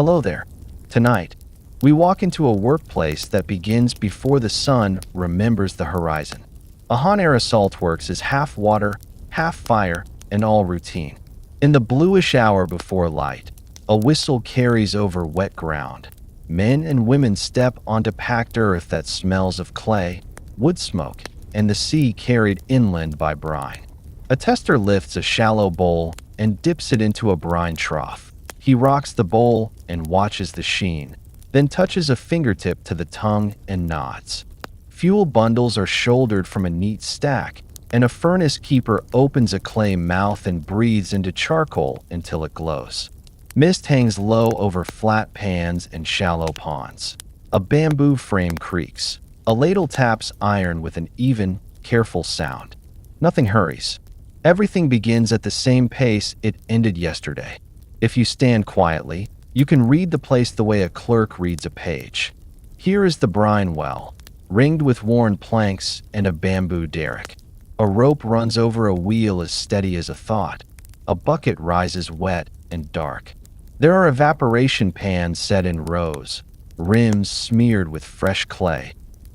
Hello there. Tonight, we walk into a workplace that begins before the sun remembers the horizon. A Han Dynasty Saltworks is half water, half fire, and all routine. In the bluish hour before light, a whistle carries over wet ground. Men and women step onto packed earth that smells of clay, wood smoke, and the sea carried inland by brine. A tester lifts a shallow bowl and dips it into a brine trough. He rocks the bowl and watches the sheen, then touches a fingertip to the tongue and nods. Fuel bundles are shouldered from a neat stack, and a furnace keeper opens a clay mouth and breathes into charcoal until it glows. Mist hangs low over flat pans and shallow ponds. A bamboo frame creaks. A ladle taps iron with an even, careful sound. Nothing hurries. Everything begins at the same pace it ended yesterday. If you stand quietly, you can read the place the way a clerk reads a page. Here is the brine well, ringed with worn planks and a bamboo derrick. A rope runs over a wheel as steady as a thought. A bucket rises wet and dark. There are evaporation pans set in rows, rims smeared with fresh clay.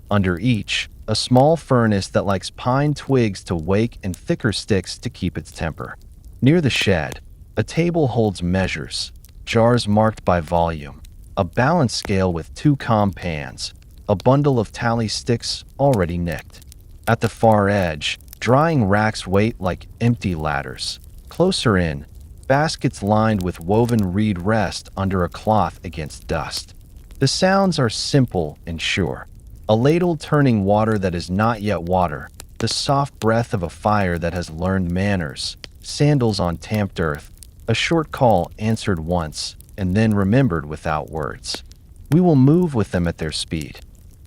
Under each, a small furnace that likes pine twigs to wake and thicker sticks to keep its temper. Near the shed, a table holds measures, jars marked by volume, a balance scale with 2 pans, a bundle of tally sticks already nicked. At the far edge, drying racks wait like empty ladders. Closer in, baskets lined with woven reed rest under a cloth against dust. The sounds are simple and sure. A ladle turning water that is not yet water, the soft breath of a fire that has learned manners, sandals on tamped earth, a short call answered once and then remembered without words. We will move with them at their speed.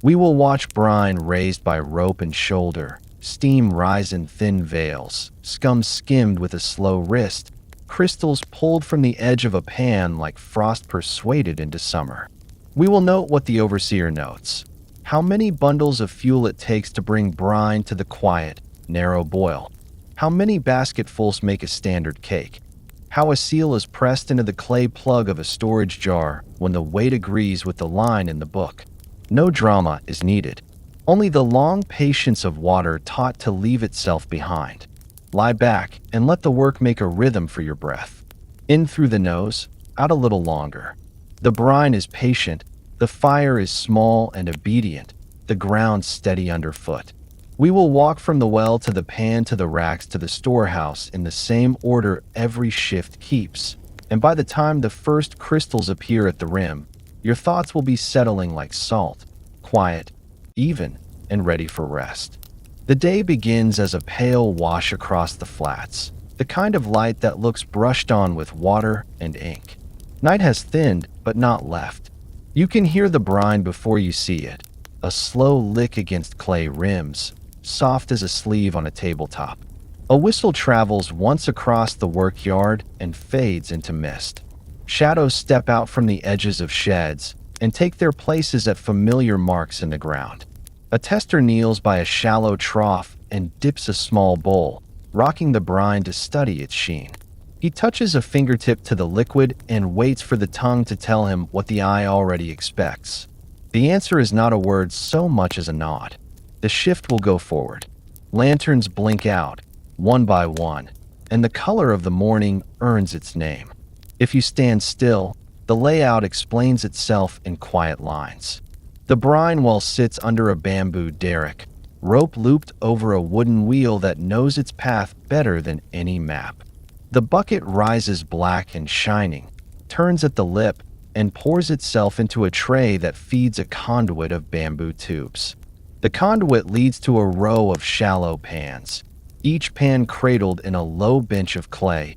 We will watch brine raised by rope and shoulder, steam rise in thin veils, scum skimmed with a slow wrist, crystals pulled from the edge of a pan like frost persuaded into summer. We will note what the overseer notes. How many bundles of fuel it takes to bring brine to the quiet, narrow boil. How many basketfuls make a standard cake. How a seal is pressed into the clay plug of a storage jar when the weight agrees with the line in the book. No drama is needed. Only the long patience of water taught to leave itself behind. Lie back and let the work make a rhythm for your breath. In through the nose, out a little longer. The brine is patient, the fire is small and obedient, the ground steady underfoot. We will walk from the well to the pan to the racks to the storehouse in the same order every shift keeps, and by the time the first crystals appear at the rim, your thoughts will be settling like salt, quiet, even, and ready for rest. The day begins as a pale wash across the flats, the kind of light that looks brushed on with water and ink. Night has thinned, but not left. You can hear the brine before you see it, a slow lick against clay rims, soft as a sleeve on a tabletop. A whistle travels once across the workyard and fades into mist. Shadows step out from the edges of sheds and take their places at familiar marks in the ground. A tester kneels by a shallow trough and dips a small bowl, rocking the brine to study its sheen. He touches a fingertip to the liquid and waits for the tongue to tell him what the eye already expects. The answer is not a word so much as a nod. The shift will go forward. Lanterns blink out, one by one, and the color of the morning earns its name. If you stand still, the layout explains itself in quiet lines. The brine well sits under a bamboo derrick, rope looped over a wooden wheel that knows its path better than any map. The bucket rises black and shining, turns at the lip, and pours itself into a tray that feeds a conduit of bamboo tubes. The conduit leads to a row of shallow pans, each pan cradled in a low bench of clay,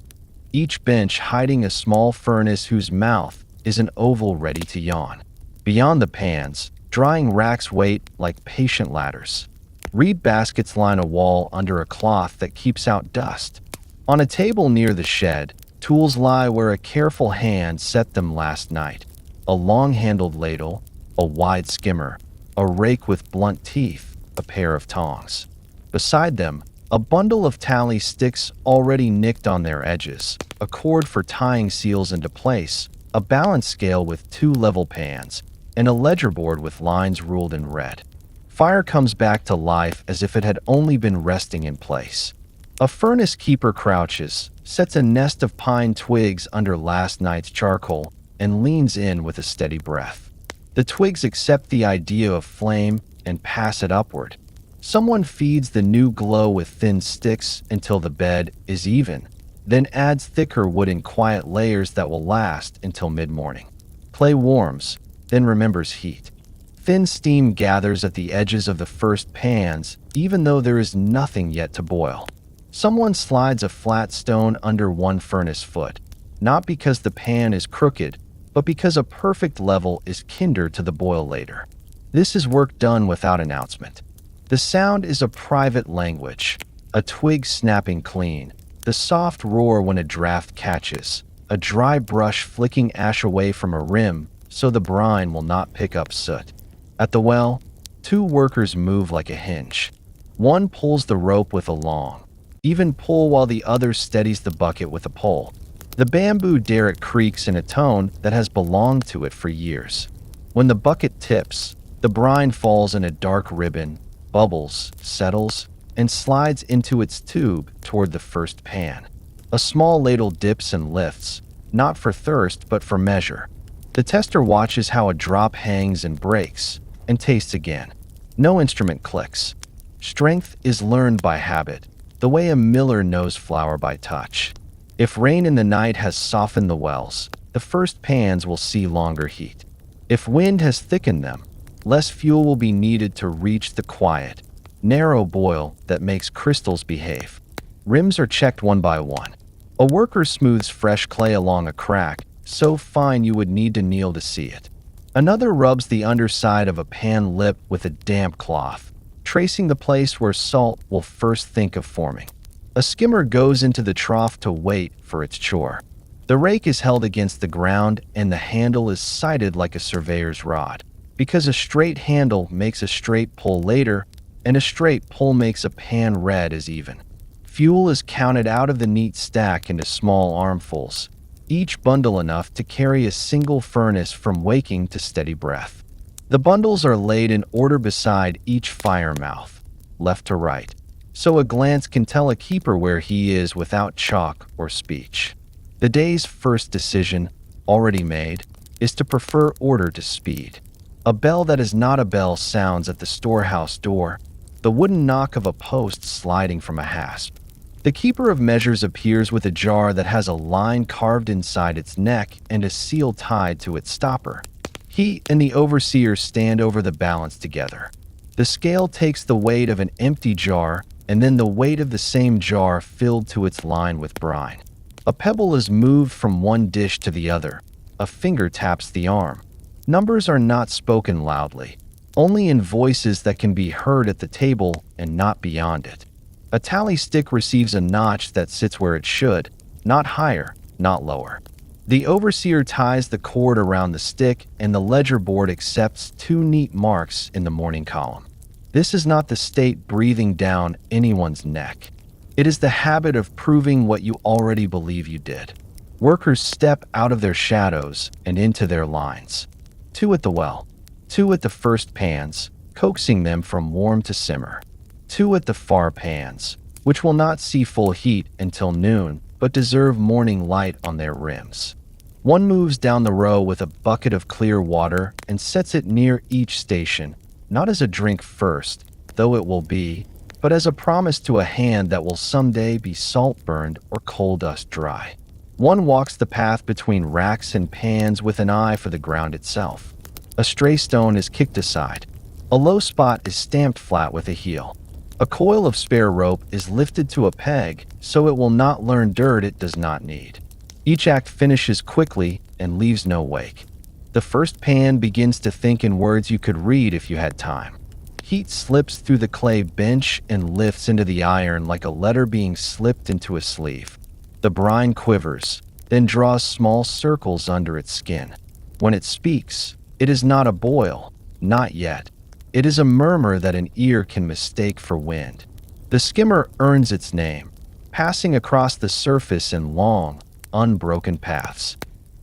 each bench hiding a small furnace whose mouth is an oval ready to yawn. Beyond the pans, drying racks wait like patient ladders. Reed baskets line a wall under a cloth that keeps out dust. On a table near the shed, tools lie where a careful hand set them last night. A long-handled ladle, a wide skimmer, a rake with blunt teeth, a pair of tongs. Beside them, a bundle of tally sticks already nicked on their edges, a cord for tying seals into place, a balance scale with 2 level pans, and a ledger board with lines ruled in red. Fire comes back to life as if it had only been resting in place. A furnace keeper crouches, sets a nest of pine twigs under last night's charcoal, and leans in with a steady breath. The twigs accept the idea of flame and pass it upward. Someone feeds the new glow with thin sticks until the bed is even, then adds thicker wood in quiet layers that will last until mid-morning. Clay warms, then remembers heat. Thin steam gathers at the edges of the first pans, even though there is nothing yet to boil. Someone slides a flat stone under one furnace foot, not because the pan is crooked, but because a perfect level is kinder to the boil later. This is work done without announcement. The sound is a private language, a twig snapping clean, the soft roar when a draft catches, a dry brush flicking ash away from a rim so the brine will not pick up soot. At the well, 2 workers move like a hinge. One pulls the rope with a long, even pull while the other steadies the bucket with a pole. The bamboo derrick creaks in a tone that has belonged to it for years. When the bucket tips, the brine falls in a dark ribbon, bubbles, settles, and slides into its tube toward the first pan. A small ladle dips and lifts, not for thirst but for measure. The tester watches how a drop hangs and breaks, and tastes again. No instrument clicks. Strength is learned by habit, the way a miller knows flour by touch. If rain in the night has softened the wells, the first pans will see longer heat. If wind has thickened them, less fuel will be needed to reach the quiet, narrow boil that makes crystals behave. Rims are checked one by one. A worker smooths fresh clay along a crack, so fine you would need to kneel to see it. Another rubs the underside of a pan lip with a damp cloth, tracing the place where salt will first think of forming. A skimmer goes into the trough to wait for its chore. The rake is held against the ground and the handle is sighted like a surveyor's rod, because a straight handle makes a straight pull later, and a straight pull makes a pan red as even. Fuel is counted out of the neat stack into small armfuls, each bundle enough to carry a single furnace from waking to steady breath. The bundles are laid in order beside each fire mouth, left to right, so a glance can tell a keeper where he is without chalk or speech. The day's first decision, already made, is to prefer order to speed. A bell that is not a bell sounds at the storehouse door, the wooden knock of a post sliding from a hasp. The keeper of measures appears with a jar that has a line carved inside its neck and a seal tied to its stopper. He and the overseer stand over the balance together. The scale takes the weight of an empty jar and then the weight of the same jar filled to its line with brine. A pebble is moved from one dish to the other. A finger taps the arm. Numbers are not spoken loudly, only in voices that can be heard at the table and not beyond it. A tally stick receives a notch that sits where it should, not higher, not lower. The overseer ties the cord around the stick and the ledger board accepts 2 neat marks in the morning column. This is not the state breathing down anyone's neck. It is the habit of proving what you already believe you did. Workers step out of their shadows and into their lines. 2 at the well, 2 at the first pans, coaxing them from warm to simmer. 2 at the far pans, which will not see full heat until noon, but deserve morning light on their rims. One moves down the row with a bucket of clear water and sets it near each station, not as a drink first, though it will be, but as a promise to a hand that will someday be salt-burned or coal-dust dry. One walks the path between racks and pans with an eye for the ground itself. A stray stone is kicked aside. A low spot is stamped flat with a heel. A coil of spare rope is lifted to a peg so it will not learn dirt it does not need. Each act finishes quickly and leaves no wake. The first pan begins to think in words you could read if you had time. Heat slips through the clay bench and lifts into the iron like a letter being slipped into a sleeve. The brine quivers, then draws small circles under its skin. When it speaks, it is not a boil, not yet. It is a murmur that an ear can mistake for wind. The skimmer earns its name, passing across the surface in long, unbroken paths.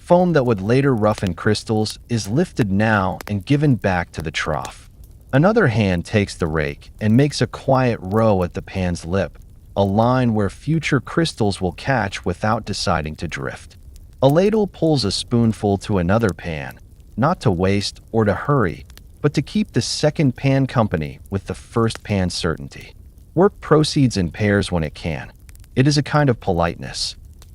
Foam that would later roughen crystals is lifted now and given back to the trough. Another hand takes the rake and makes a quiet row at the pan's lip, a line where future crystals will catch without deciding to drift. A ladle pulls a spoonful to another pan, not to waste or to hurry, but to keep the second pan company with the first pan's certainty. Work proceeds in pairs when it can. It is a kind of politeness.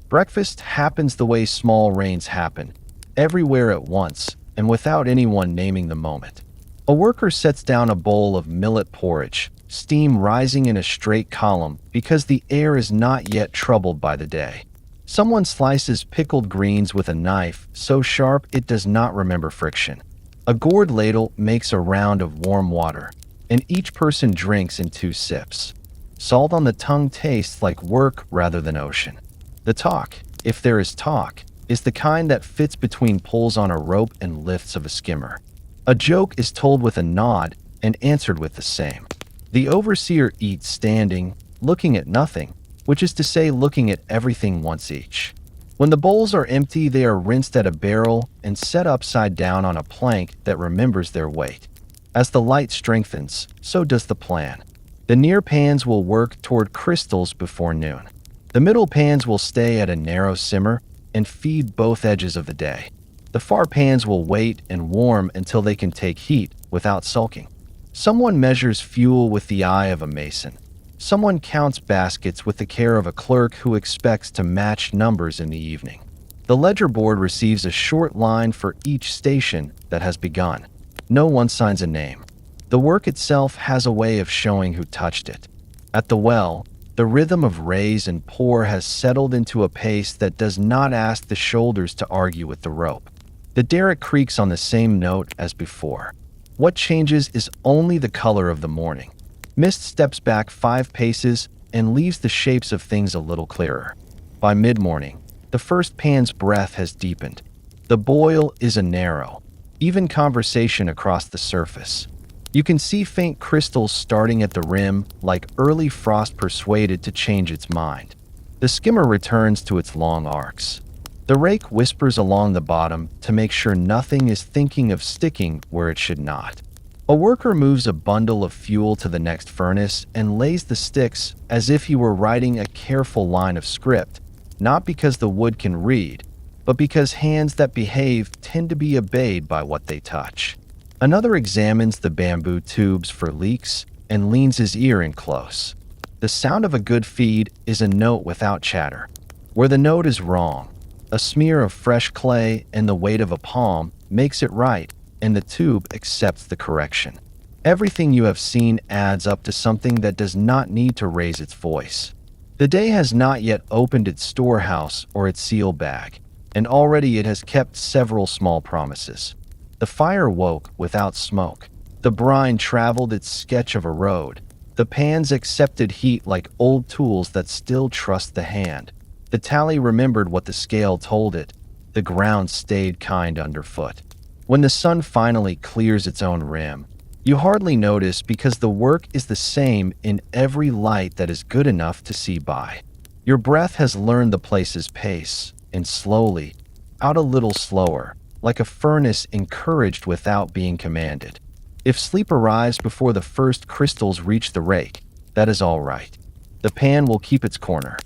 Breakfast happens the way small rains happen, everywhere at once, and without anyone naming the moment. A worker sets down a bowl of millet porridge, steam rising in a straight column because the air is not yet troubled by the day. Someone slices pickled greens with a knife so sharp it does not remember friction. A gourd ladle makes a round of warm water, and each person drinks in 2 sips. Salt on the tongue tastes like work rather than ocean. The talk, if there is talk, is the kind that fits between pulls on a rope and lifts of a skimmer. A joke is told with a nod and answered with the same. The overseer eats standing, looking at nothing, which is to say looking at everything once each. When the bowls are empty, they are rinsed at a barrel and set upside down on a plank that remembers their weight. As the light strengthens, so does the plan. The near pans will work toward crystals before noon. The middle pans will stay at a narrow simmer and feed both edges of the day. The far pans will wait and warm until they can take heat without sulking. Someone measures fuel with the eye of a mason. Someone counts baskets with the care of a clerk who expects to match numbers in the evening. The ledger board receives a short line for each station that has begun. No one signs a name. The work itself has a way of showing who touched it. At the well, the rhythm of raise and pour has settled into a pace that does not ask the shoulders to argue with the rope. The derrick creaks on the same note as before. What changes is only the color of the morning. Mist steps back 5 paces and leaves the shapes of things a little clearer. By mid-morning, the first pan's breath has deepened. The boil is a narrow, even conversation across the surface. You can see faint crystals starting at the rim, like early frost persuaded to change its mind. The skimmer returns to its long arcs. The rake whispers along the bottom to make sure nothing is thinking of sticking where it should not. A worker moves a bundle of fuel to the next furnace and lays the sticks as if he were writing a careful line of script, not because the wood can read, but because hands that behave tend to be obeyed by what they touch. Another examines the bamboo tubes for leaks and leans his ear in close. The sound of a good feed is a note without chatter. Where the note is wrong, a smear of fresh clay and the weight of a palm makes it right, and the tube accepts the correction. Everything you have seen adds up to something that does not need to raise its voice. The day has not yet opened its storehouse or its seal bag, and already it has kept several small promises. The fire woke without smoke. The brine traveled its sketch of a road. The pans accepted heat like old tools that still trust the hand. The tally remembered what the scale told it. The ground stayed kind underfoot. When the sun finally clears its own rim, you hardly notice because the work is the same in every light that is good enough to see by. Your breath has learned the place's pace, and slowly, out a little slower, like a furnace encouraged without being commanded. If sleep arrives before the first crystals reach the rake, that is all right. The pan will keep its corner.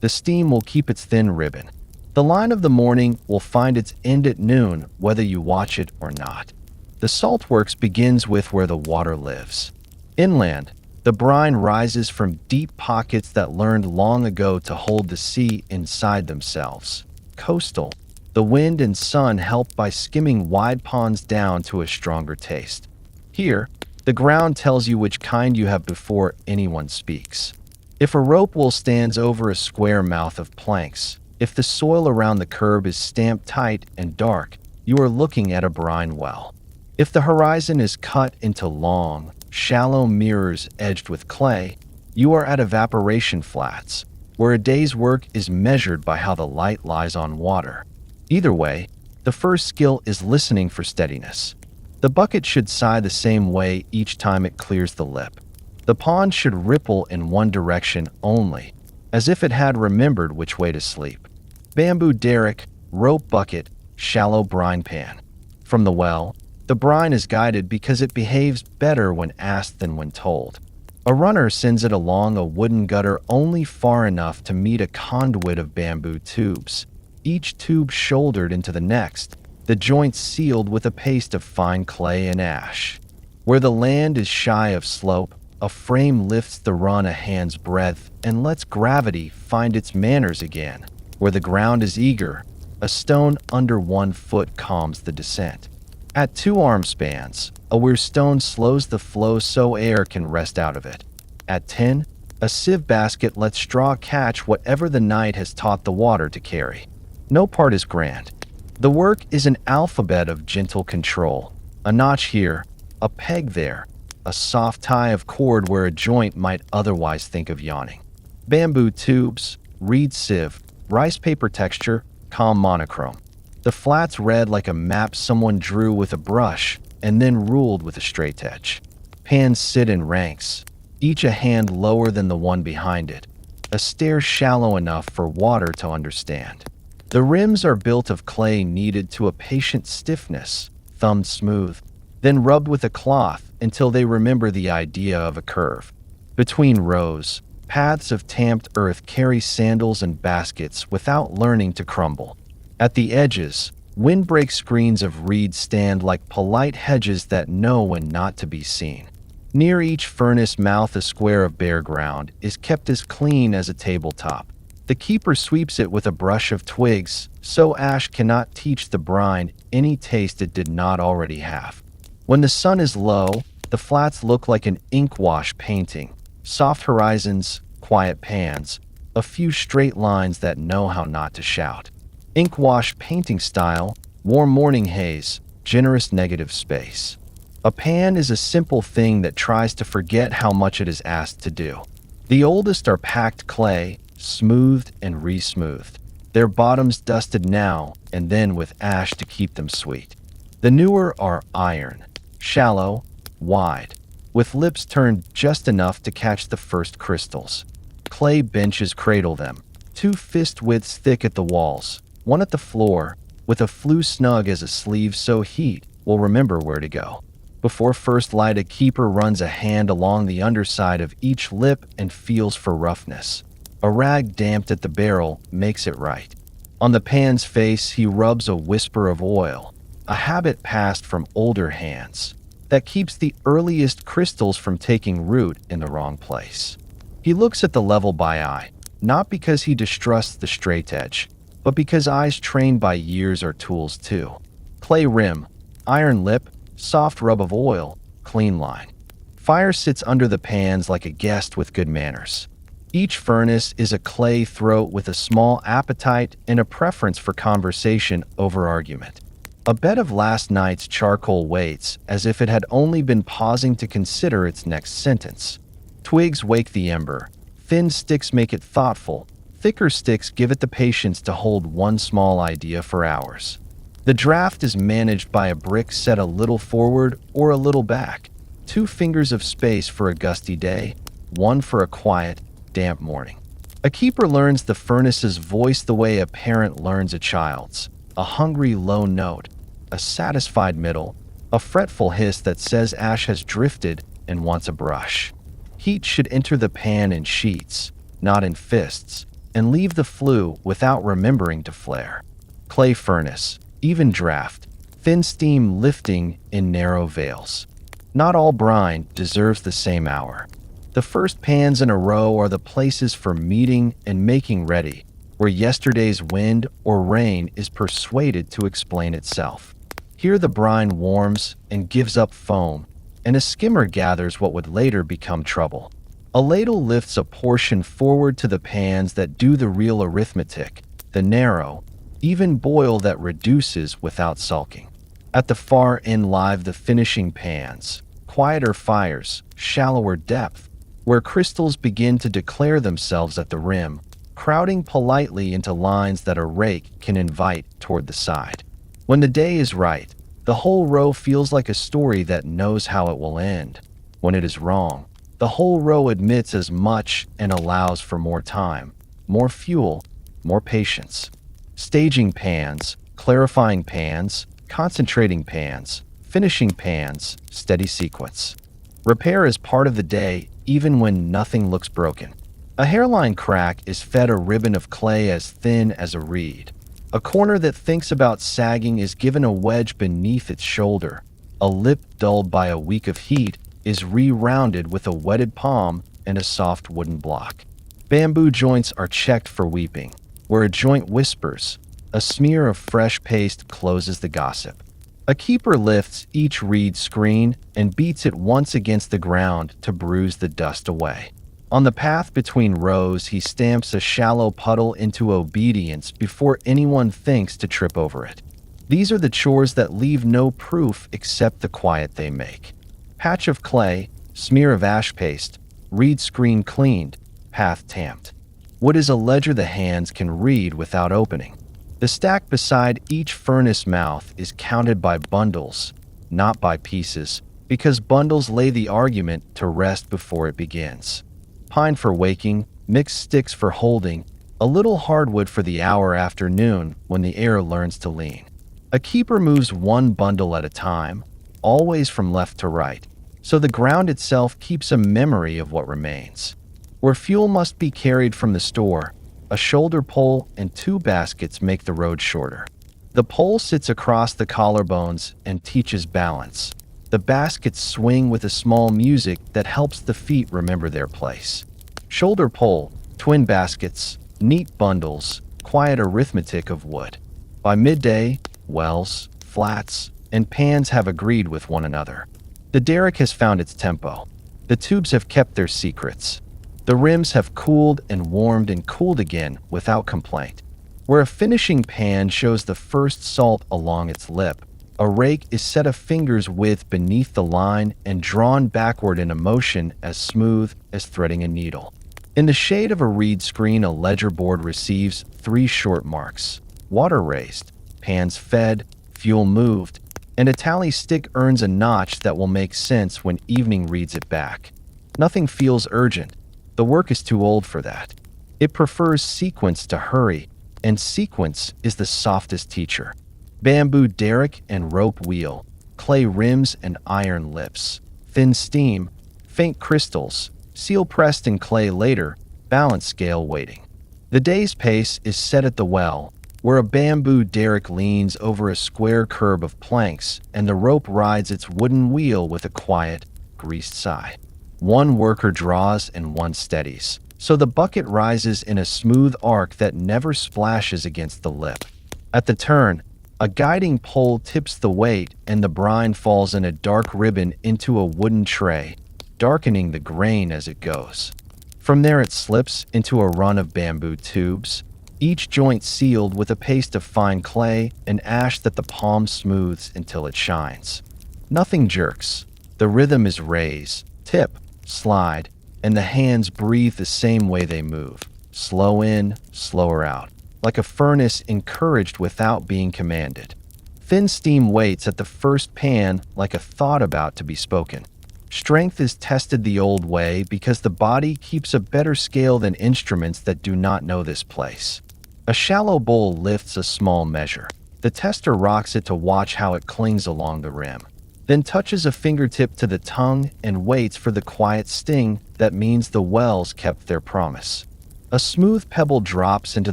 The steam will keep its thin ribbon. The line of the morning will find its end at noon, whether you watch it or not. The saltworks begins with where the water lives. Inland, the brine rises from deep pockets that learned long ago to hold the sea inside themselves. Coastal, the wind and sun help by skimming wide ponds down to a stronger taste. Here, the ground tells you which kind you have before anyone speaks. If a rope wool stands over a square mouth of planks, if the soil around the curb is stamped tight and dark, you are looking at a brine well. If the horizon is cut into long, shallow mirrors edged with clay, you are at evaporation flats, where a day's work is measured by how the light lies on water. Either way, the first skill is listening for steadiness. The bucket should sigh the same way each time it clears the lip. The pond should ripple in one direction only, as if it had remembered which way to sleep. Bamboo derrick, rope bucket, shallow brine pan. From the well, the brine is guided because it behaves better when asked than when told. A runner sends it along a wooden gutter only far enough to meet a conduit of bamboo tubes, each tube shouldered into the next, the joints sealed with a paste of fine clay and ash. Where the land is shy of slope, a frame lifts the run a hand's breadth and lets gravity find its manners again. Where the ground is eager, a stone under 1 foot calms the descent. At 2 arm spans, a weir stone slows the flow so air can rest out of it. At 10, a sieve basket lets straw catch whatever the night has taught the water to carry. No part is grand. The work is an alphabet of gentle control. A notch here, a peg there, a soft tie of cord where a joint might otherwise think of yawning. Bamboo tubes, reed sieve, rice paper texture, calm monochrome. The flats read like a map someone drew with a brush and then ruled with a straight edge. Pans sit in ranks, each a hand lower than the one behind it, a stair shallow enough for water to understand. The rims are built of clay kneaded to a patient stiffness, thumbed smooth, then rubbed with a cloth until they remember the idea of a curve. Between rows, paths of tamped earth carry sandals and baskets without learning to crumble. At the edges, windbreak screens of reed stand like polite hedges that know when not to be seen. Near each furnace mouth a square of bare ground is kept as clean as a tabletop. The keeper sweeps it with a brush of twigs, so ash cannot teach the brine any taste it did not already have. When the sun is low, the flats look like an ink wash painting. Soft horizons, quiet pans, a few straight lines that know how not to shout. Ink wash painting style, warm morning haze, generous negative space. A pan is a simple thing that tries to forget how much it is asked to do. The oldest are packed clay, smoothed and re-smoothed, their bottoms dusted now and then with ash to keep them sweet. The newer are iron, shallow, wide, with lips turned just enough to catch the first crystals. Clay benches cradle them, 2 fist widths thick at the walls, one at the floor, with a flue snug as a sleeve so heat will remember where to go. Before first light, a keeper runs a hand along the underside of each lip and feels for roughness. A rag damped at the barrel makes it right. On the pan's face, he rubs a whisper of oil, a habit passed from older hands that keeps the earliest crystals from taking root in the wrong place. He looks at the level by eye, not because he distrusts the straight edge, but because eyes trained by years are tools too. Clay rim, iron lip, soft rub of oil, clean line. Fire sits under the pans like a guest with good manners. Each furnace is a clay throat with a small appetite and a preference for conversation over argument. A bed of last night's charcoal waits as if it had only been pausing to consider its next sentence. Twigs wake the ember. Thin sticks make it thoughtful. Thicker sticks give it the patience to hold one small idea for hours. The draft is managed by a brick set a little forward or a little back. 2 fingers of space for a gusty day, 1 for a quiet, damp morning. A keeper learns the furnace's voice the way a parent learns a child's. A hungry low note, a satisfied middle, a fretful hiss that says ash has drifted and wants a brush. Heat should enter the pan in sheets, not in fists, and leave the flue without remembering to flare. Clay furnace, even draft, thin steam lifting in narrow veils. Not all brine deserves the same hour. The first pans in a row are the places for meeting and making ready, where yesterday's wind or rain is persuaded to explain itself. Here the brine warms and gives up foam, and a skimmer gathers what would later become trouble. A ladle lifts a portion forward to the pans that do the real arithmetic, the narrow, even boil that reduces without sulking. At the far end lie the finishing pans, quieter fires, shallower depth, where crystals begin to declare themselves at the rim, crowding politely into lines that a rake can invite toward the side. When the day is right, the whole row feels like a story that knows how it will end. When it is wrong, the whole row admits as much and allows for more time, more fuel, more patience. Staging pans, clarifying pans, concentrating pans, finishing pans, steady sequence. Repair is part of the day, even when nothing looks broken. A hairline crack is fed a ribbon of clay as thin as a reed. A corner that thinks about sagging is given a wedge beneath its shoulder. A lip dulled by a week of heat is re-rounded with a wetted palm and a soft wooden block. Bamboo joints are checked for weeping. Where a joint whispers, a smear of fresh paste closes the gossip. A keeper lifts each reed screen and beats it once against the ground to bruise the dust away. On the path between rows, he stamps a shallow puddle into obedience before anyone thinks to trip over it. These are the chores that leave no proof except the quiet they make. Patch of clay, smear of ash paste, reed screen cleaned, path tamped. Wood is a ledger the hands can read without opening. The stack beside each furnace mouth is counted by bundles, not by pieces, because bundles lay the argument to rest before it begins. Pine for waking, mixed sticks for holding, a little hardwood for the hour after noon when the air learns to lean. A keeper moves one bundle at a time, always from left to right, so the ground itself keeps a memory of what remains. Where fuel must be carried from the store, a shoulder pole and 2 baskets make the road shorter. The pole sits across the collarbones and teaches balance. The baskets swing with a small music that helps the feet remember their place. Shoulder pole, twin baskets, neat bundles, quiet arithmetic of wood. By midday, wells, flats, and pans have agreed with one another. The derrick has found its tempo. The tubes have kept their secrets. The rims have cooled and warmed and cooled again without complaint. Where a finishing pan shows the first salt along its lip, a rake is set a finger's width beneath the line and drawn backward in a motion as smooth as threading a needle. In the shade of a reed screen, a ledger board receives 3 short marks: water raised, pans fed, fuel moved, and a tally stick earns a notch that will make sense when evening reads it back. Nothing feels urgent. The work is too old for that. It prefers sequence to hurry, and sequence is the softest teacher. Bamboo derrick and rope wheel, clay rims and iron lips, thin steam, faint crystals, seal pressed in clay later, balance scale waiting. The day's pace is set at the well, where a bamboo derrick leans over a square curb of planks and the rope rides its wooden wheel with a quiet, greased sigh. One worker draws and one steadies, so the bucket rises in a smooth arc that never splashes against the lip. At the turn, a guiding pole tips the weight and the brine falls in a dark ribbon into a wooden tray, darkening the grain as it goes. From there it slips into a run of bamboo tubes, each joint sealed with a paste of fine clay and ash that the palm smooths until it shines. Nothing jerks. The rhythm is raise, tip, slide, and the hands breathe the same way they move. Slow in, slower out, like a furnace encouraged without being commanded. Thin steam waits at the first pan like a thought about to be spoken. Strength is tested the old way because the body keeps a better scale than instruments that do not know this place. A shallow bowl lifts a small measure. The tester rocks it to watch how it clings along the rim, then touches a fingertip to the tongue and waits for the quiet sting that means the wells kept their promise. A smooth pebble drops into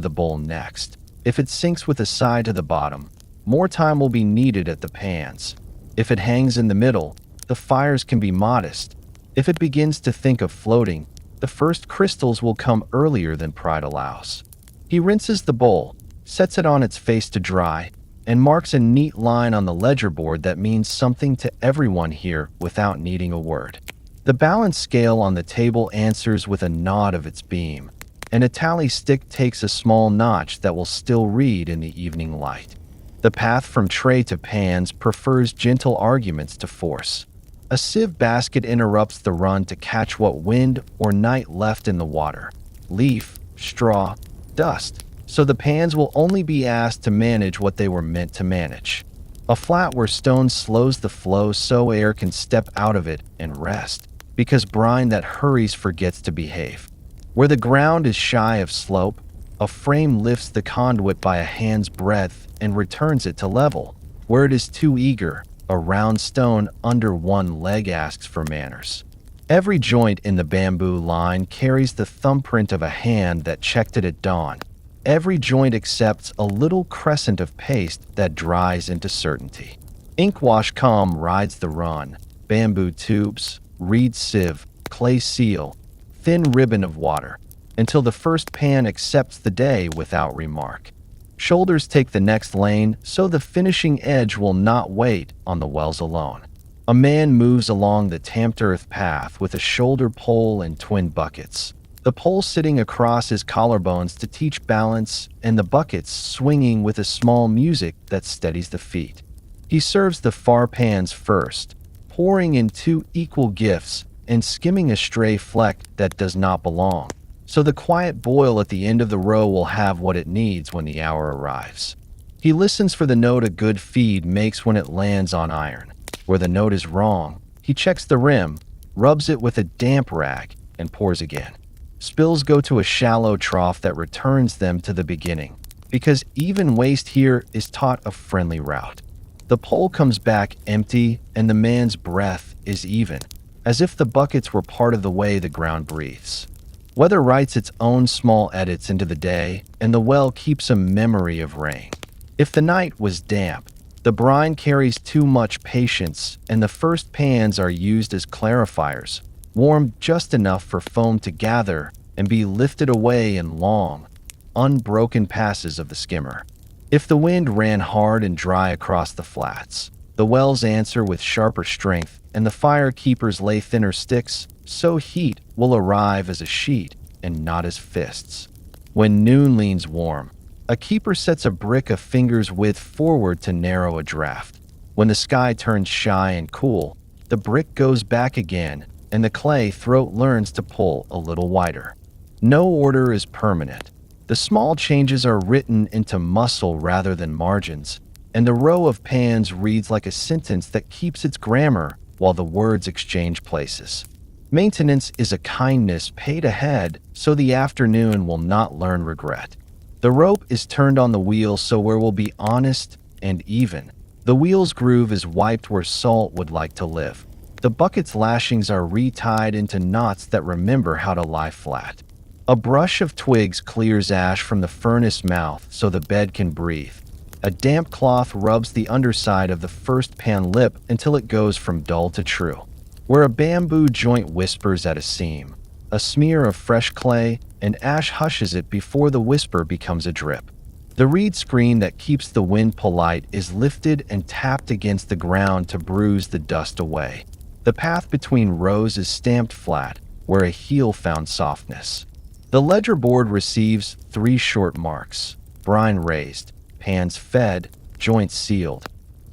the bowl next. If it sinks with a side to the bottom, more time will be needed at the pans. If it hangs in the middle, the fires can be modest. If it begins to think of floating, the first crystals will come earlier than pride allows. He rinses the bowl, sets it on its face to dry, and marks a neat line on the ledger board that means something to everyone here without needing a word. The balance scale on the table answers with a nod of its beam, and a tally stick takes a small notch that will still read in the evening light. The path from tray to pans prefers gentle arguments to force. A sieve basket interrupts the run to catch what wind or night left in the water. Leaf, straw, dust. So the pans will only be asked to manage what they were meant to manage. A flat where stone slows the flow so air can step out of it and rest, because brine that hurries forgets to behave. Where the ground is shy of slope, A frame lifts the conduit by a hand's breadth and returns it to level. Where it is too eager, a round stone under one leg asks for manners. Every joint in the bamboo line carries the thumbprint of a hand that checked it at dawn. Every joint accepts a little crescent of paste that dries into certainty. Inkwash calm rides the run. Bamboo tubes, reed sieve, clay seal, thin ribbon of water, until the first pan accepts the day without remark. Shoulders take the next lane, so the finishing edge will not wait on the wells alone. A man moves along the tamped earth path with a shoulder pole and twin buckets. The pole sitting across his collarbones to teach balance, and the buckets swinging with a small music that steadies the feet. He serves the far pans first, pouring in 2 equal gifts and skimming a stray fleck that does not belong, so the quiet boil at the end of the row will have what it needs when the hour arrives. He listens for the note a good feed makes when it lands on iron. Where the note is wrong, he checks the rim, rubs it with a damp rag, and pours again. Spills go to a shallow trough that returns them to the beginning, because even waste here is taught a friendly route. The pole comes back empty, and the man's breath is even, as if the buckets were part of the way the ground breathes. Weather writes its own small edits into the day, and the well keeps a memory of rain. If the night was damp, the brine carries too much patience, and the first pans are used as clarifiers, warmed just enough for foam to gather and be lifted away in long, unbroken passes of the skimmer. If the wind ran hard and dry across the flats, the wells answer with sharper strength, and the fire keepers lay thinner sticks, so heat will arrive as a sheet and not as fists. When noon leans warm, a keeper sets a brick a finger's width forward to narrow a draft. When the sky turns shy and cool, the brick goes back again, and the clay throat learns to pull a little wider. No order is permanent. The small changes are written into muscle rather than margins, and the row of pans reads like a sentence that keeps its grammar while the words exchange places. Maintenance is a kindness paid ahead, so the afternoon will not learn regret. The rope is turned on the wheel so where will be honest and even. The wheel's groove is wiped where salt would like to live. The bucket's lashings are retied into knots that remember how to lie flat. A brush of twigs clears ash from the furnace mouth so the bed can breathe. A damp cloth rubs the underside of the first pan lip until it goes from dull to true. Where a bamboo joint whispers at a seam, a smear of fresh clay and ash hushes it before the whisper becomes a drip. The reed screen that keeps the wind polite is lifted and tapped against the ground to bruise the dust away. The path between rows is stamped flat, where a heel found softness. The ledger board receives 3 short marks: brine raised, pans fed, joints sealed.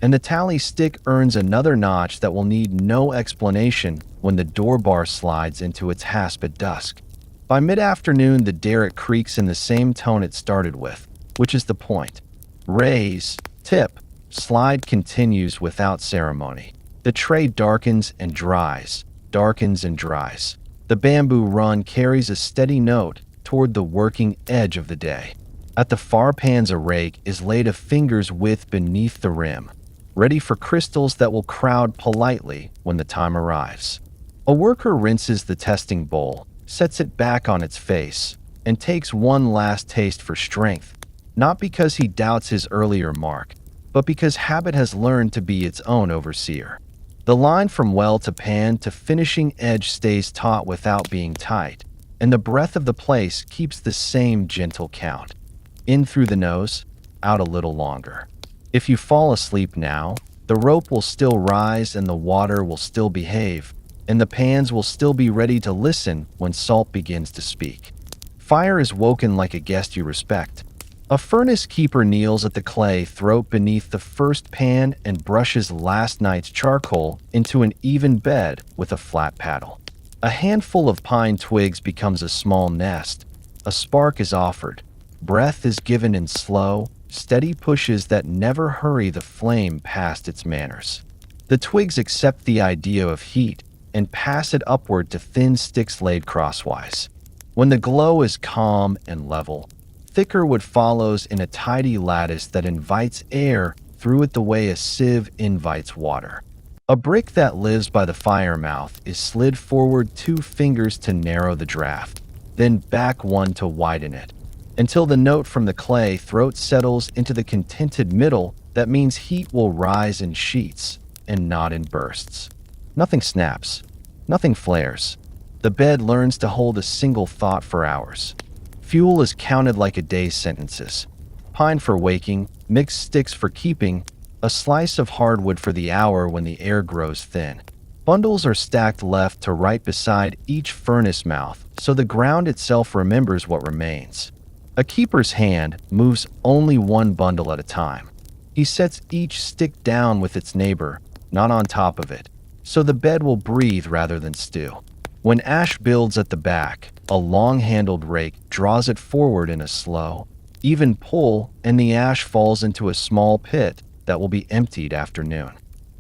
And the tally stick earns another notch that will need no explanation when the door bar slides into its hasp at dusk. By mid-afternoon, the derrick creaks in the same tone it started with, which is the point. Raise, tip, slide continues without ceremony. The tray darkens and dries, darkens and dries. The bamboo run carries a steady note toward the working edge of the day. At the far pans a rake is laid a finger's width beneath the rim, ready for crystals that will crowd politely when the time arrives. A worker rinses the testing bowl, sets it back on its face, and takes one last taste for strength, not because he doubts his earlier mark, but because habit has learned to be its own overseer. The line from well to pan to finishing edge stays taut without being tight, and the breath of the place keeps the same gentle count. In through the nose, out a little longer. If you fall asleep now, the rope will still rise and the water will still behave, and the pans will still be ready to listen when salt begins to speak. Fire is woken like a guest you respect. A furnace keeper kneels at the clay throat beneath the first pan and brushes last night's charcoal into an even bed with a flat paddle. A handful of pine twigs becomes a small nest. A spark is offered. Breath is given in slow, steady pushes that never hurry the flame past its manners. The twigs accept the idea of heat and pass it upward to thin sticks laid crosswise. When the glow is calm and level, Thicker wood follows in a tidy lattice that invites air through it the way a sieve invites water. A brick that lives by the fire mouth is slid forward 2 fingers to narrow the draft, then back 1 to widen it, until the note from the clay throat settles into the contented middle. That means heat will rise in sheets and not in bursts. Nothing snaps. Nothing flares. The bed learns to hold a single thought for hours. Fuel is counted like a day's sentences. Pine for waking, mixed sticks for keeping, a slice of hardwood for the hour when the air grows thin. Bundles are stacked left to right beside each furnace mouth, so the ground itself remembers what remains. A keeper's hand moves only 1 bundle at a time. He sets each stick down with its neighbor, not on top of it, so the bed will breathe rather than stew. When ash builds at the back, a long-handled rake draws it forward in a slow, even pull, and the ash falls into a small pit that will be emptied after noon.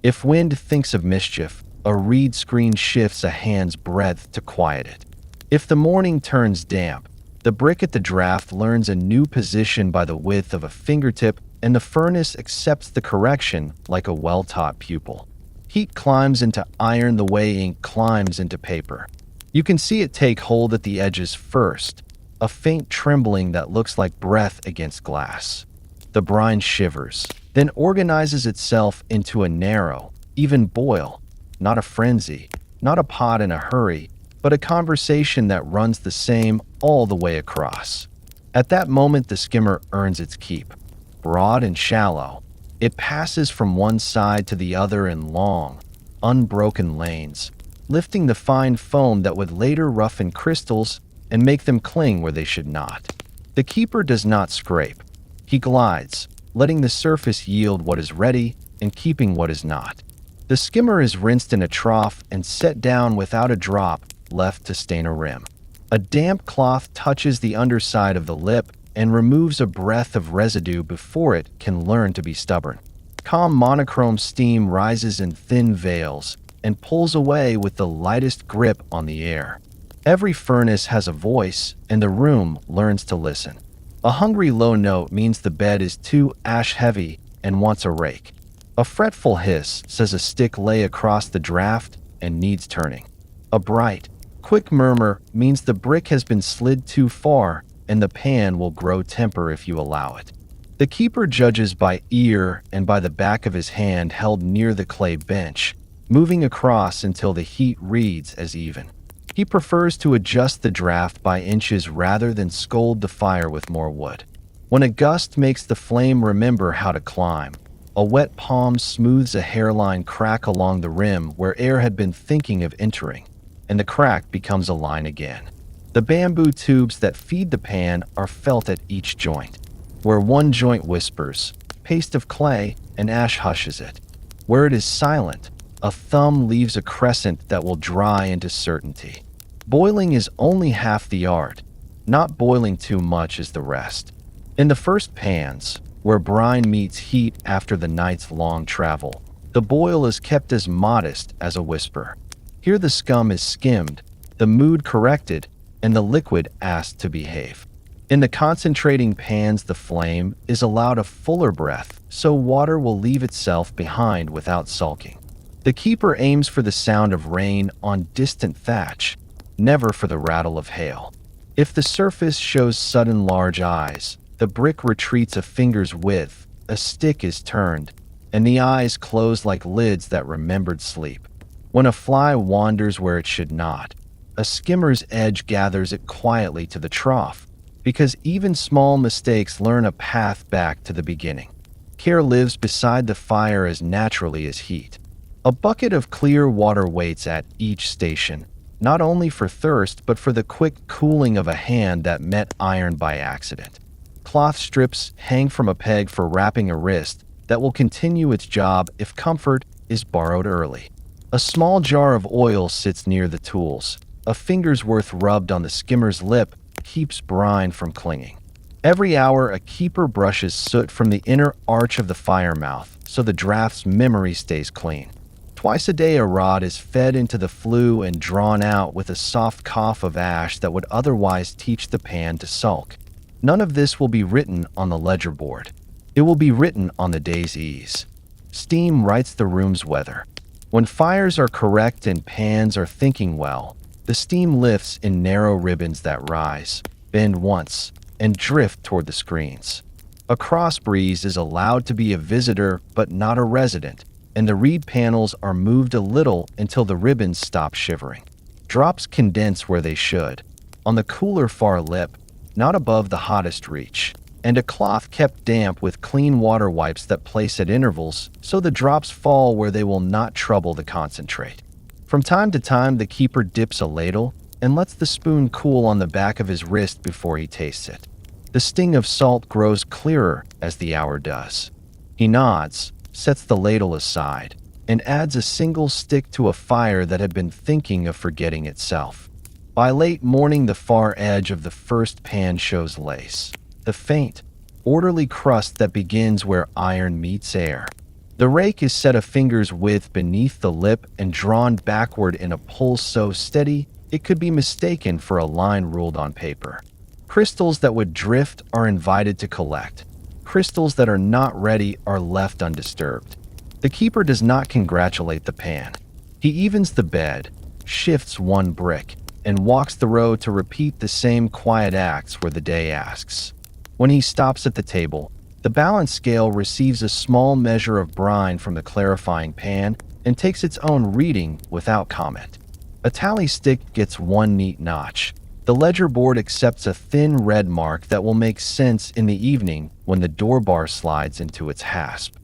If wind thinks of mischief, a reed screen shifts a hand's breadth to quiet it. If the morning turns damp, the brick at the draft learns a new position by the width of a fingertip, and the furnace accepts the correction like a well-taught pupil. Heat climbs into iron the way ink climbs into paper. You can see it take hold at the edges first, a faint trembling that looks like breath against glass. The brine shivers, then organizes itself into a narrow, even boil, not a frenzy, not a pot in a hurry, but a conversation that runs the same all the way across. At that moment, the skimmer earns its keep. Broad and shallow, it passes from one side to the other in long, unbroken lanes, lifting the fine foam that would later roughen crystals and make them cling where they should not. The keeper does not scrape. He glides, letting the surface yield what is ready and keeping what is not. The skimmer is rinsed in a trough and set down without a drop left to stain a rim. A damp cloth touches the underside of the lip and removes a breath of residue before it can learn to be stubborn. Calm monochrome steam rises in thin veils and pulls away with the lightest grip on the air. Every furnace has a voice, and the room learns to listen. A hungry low note means the bed is too ash-heavy and wants a rake. A fretful hiss says a stick lay across the draft and needs turning. A bright, quick murmur means the brick has been slid too far and the pan will grow temper if you allow it. The keeper judges by ear and by the back of his hand held near the clay bench, moving across until the heat reads as even. He prefers to adjust the draft by inches rather than scold the fire with more wood. When a gust makes the flame remember how to climb, a wet palm smooths a hairline crack along the rim where air had been thinking of entering, and the crack becomes a line again. The bamboo tubes that feed the pan are felt at each joint. Where one joint whispers, paste of clay, and ash hushes it. Where it is silent, a thumb leaves a crescent that will dry into certainty. Boiling is only half the art. Not boiling too much is the rest. In the first pans, where brine meets heat after the night's long travel, the boil is kept as modest as a whisper. Here the scum is skimmed, the mood corrected, and the liquid asked to behave. In the concentrating pans, the flame is allowed a fuller breath, so water will leave itself behind without sulking. The keeper aims for the sound of rain on distant thatch, never for the rattle of hail. If the surface shows sudden large eyes, the brick retreats a finger's width, a stick is turned, and the eyes close like lids that remembered sleep. When a fly wanders where it should not, a skimmer's edge gathers it quietly to the trough, because even small mistakes learn a path back to the beginning. Care lives beside the fire as naturally as heat. A bucket of clear water waits at each station, not only for thirst but for the quick cooling of a hand that met iron by accident. Cloth strips hang from a peg for wrapping a wrist that will continue its job if comfort is borrowed early. A small jar of oil sits near the tools. A finger's worth rubbed on the skimmer's lip keeps brine from clinging. Every hour, a keeper brushes soot from the inner arch of the fire mouth so the draft's memory stays clean. Twice a day, a rod is fed into the flue and drawn out with a soft cough of ash that would otherwise teach the pan to sulk. None of this will be written on the ledger board. It will be written on the day's ease. Steam writes the room's weather. When fires are correct and pans are thinking well, the steam lifts in narrow ribbons that rise, bend once, and drift toward the screens. A cross breeze is allowed to be a visitor but not a resident, and the reed panels are moved a little until the ribbons stop shivering. Drops condense where they should, on the cooler far lip, not above the hottest reach, and a cloth kept damp with clean water wipes that place at intervals so the drops fall where they will not trouble the concentrate. From time to time, the keeper dips a ladle and lets the spoon cool on the back of his wrist before he tastes it. The sting of salt grows clearer as the hour does. He nods, sets the ladle aside, and adds a single stick to a fire that had been thinking of forgetting itself. By late morning, the far edge of the first pan shows lace, the faint, orderly crust that begins where iron meets air. The rake is set a finger's width beneath the lip and drawn backward in a pull so steady it could be mistaken for a line ruled on paper. Crystals that would drift are invited to collect. Crystals that are not ready are left undisturbed. The keeper does not congratulate the pan. He evens the bed, shifts one brick, and walks the row to repeat the same quiet acts where the day asks. When he stops at the table, the balance scale receives a small measure of brine from the clarifying pan and takes its own reading without comment. A tally stick gets one neat notch. The ledger board accepts a thin red mark that will make sense in the evening when the door bar slides into its hasp.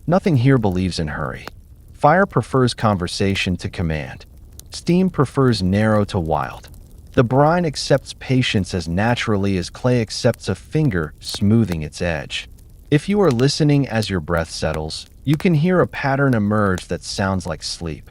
Nothing here believes in hurry. Fire prefers conversation to command. Steam prefers narrow to wild. The brine accepts patience as naturally as clay accepts a finger smoothing its edge. If you are listening as your breath settles, you can hear a pattern emerge that sounds like sleep.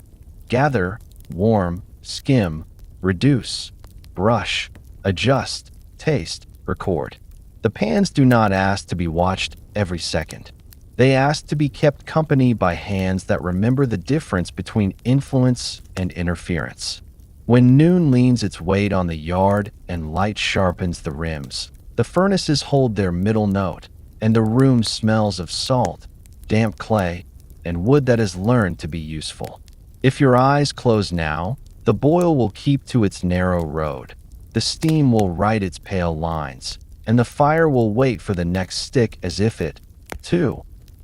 Gather, warm, skim, reduce, brush, adjust, taste, record. The pans do not ask to be watched every second. They ask to be kept company by hands that remember the difference between influence and interference. When noon leans its weight on the yard and light sharpens the rims, the furnaces hold their middle note, and the room smells of salt, damp clay, and wood that has learned to be useful. If your eyes close now, the boil will keep to its narrow road. The steam will write its pale lines, and the fire will wait for the next stick as if it, too,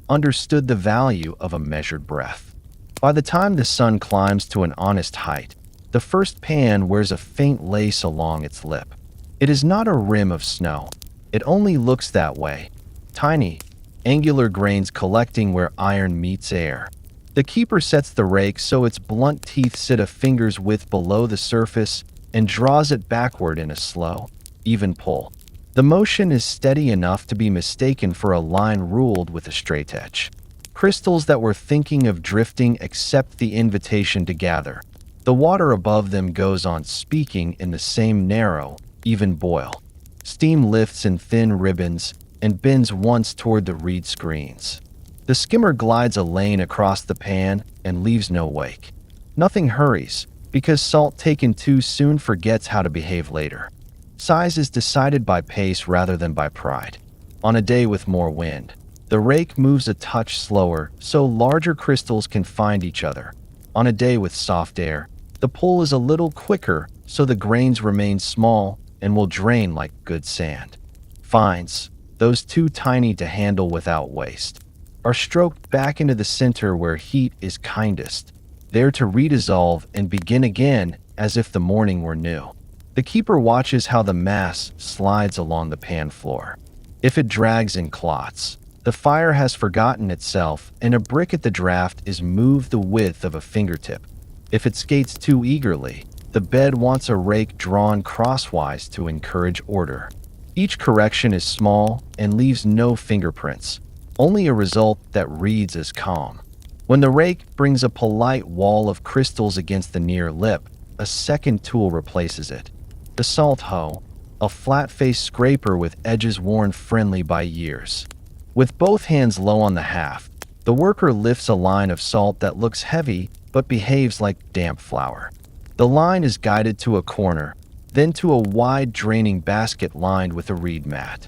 understood the value of a measured breath. By the time the sun climbs to an honest height, the first pan wears a faint lace along its lip. It is not a rim of snow. It only looks that way. Tiny, angular grains collecting where iron meets air. The keeper sets the rake so its blunt teeth sit a finger's width below the surface and draws it backward in a slow, even pull. The motion is steady enough to be mistaken for a line ruled with a straight edge. Crystals that were thinking of drifting accept the invitation to gather. The water above them goes on speaking in the same narrow, even boil. Steam lifts in thin ribbons and bends once toward the reed screens. The skimmer glides a lane across the pan and leaves no wake. Nothing hurries, because salt taken too soon forgets how to behave later. Size is decided by pace rather than by pride. On a day with more wind, the rake moves a touch slower so larger crystals can find each other. On a day with soft air, the pull is a little quicker so the grains remain small and will drain like good sand. Fines, those too tiny to handle without waste, are stroked back into the center where heat is kindest, there to redissolve and begin again as if the morning were new. The keeper watches how the mass slides along the pan floor. If it drags in clots, the fire has forgotten itself and a brick at the draft is moved the width of a fingertip. If it skates too eagerly, the bed wants a rake drawn crosswise to encourage order. Each correction is small and leaves no fingerprints, only a result that reads as calm. When the rake brings a polite wall of crystals against the near lip, a second tool replaces it. The salt hoe, a flat-faced scraper with edges worn friendly by years. With both hands low on the haft, the worker lifts a line of salt that looks heavy but behaves like damp flour. The line is guided to a corner, then to a wide draining basket lined with a reed mat.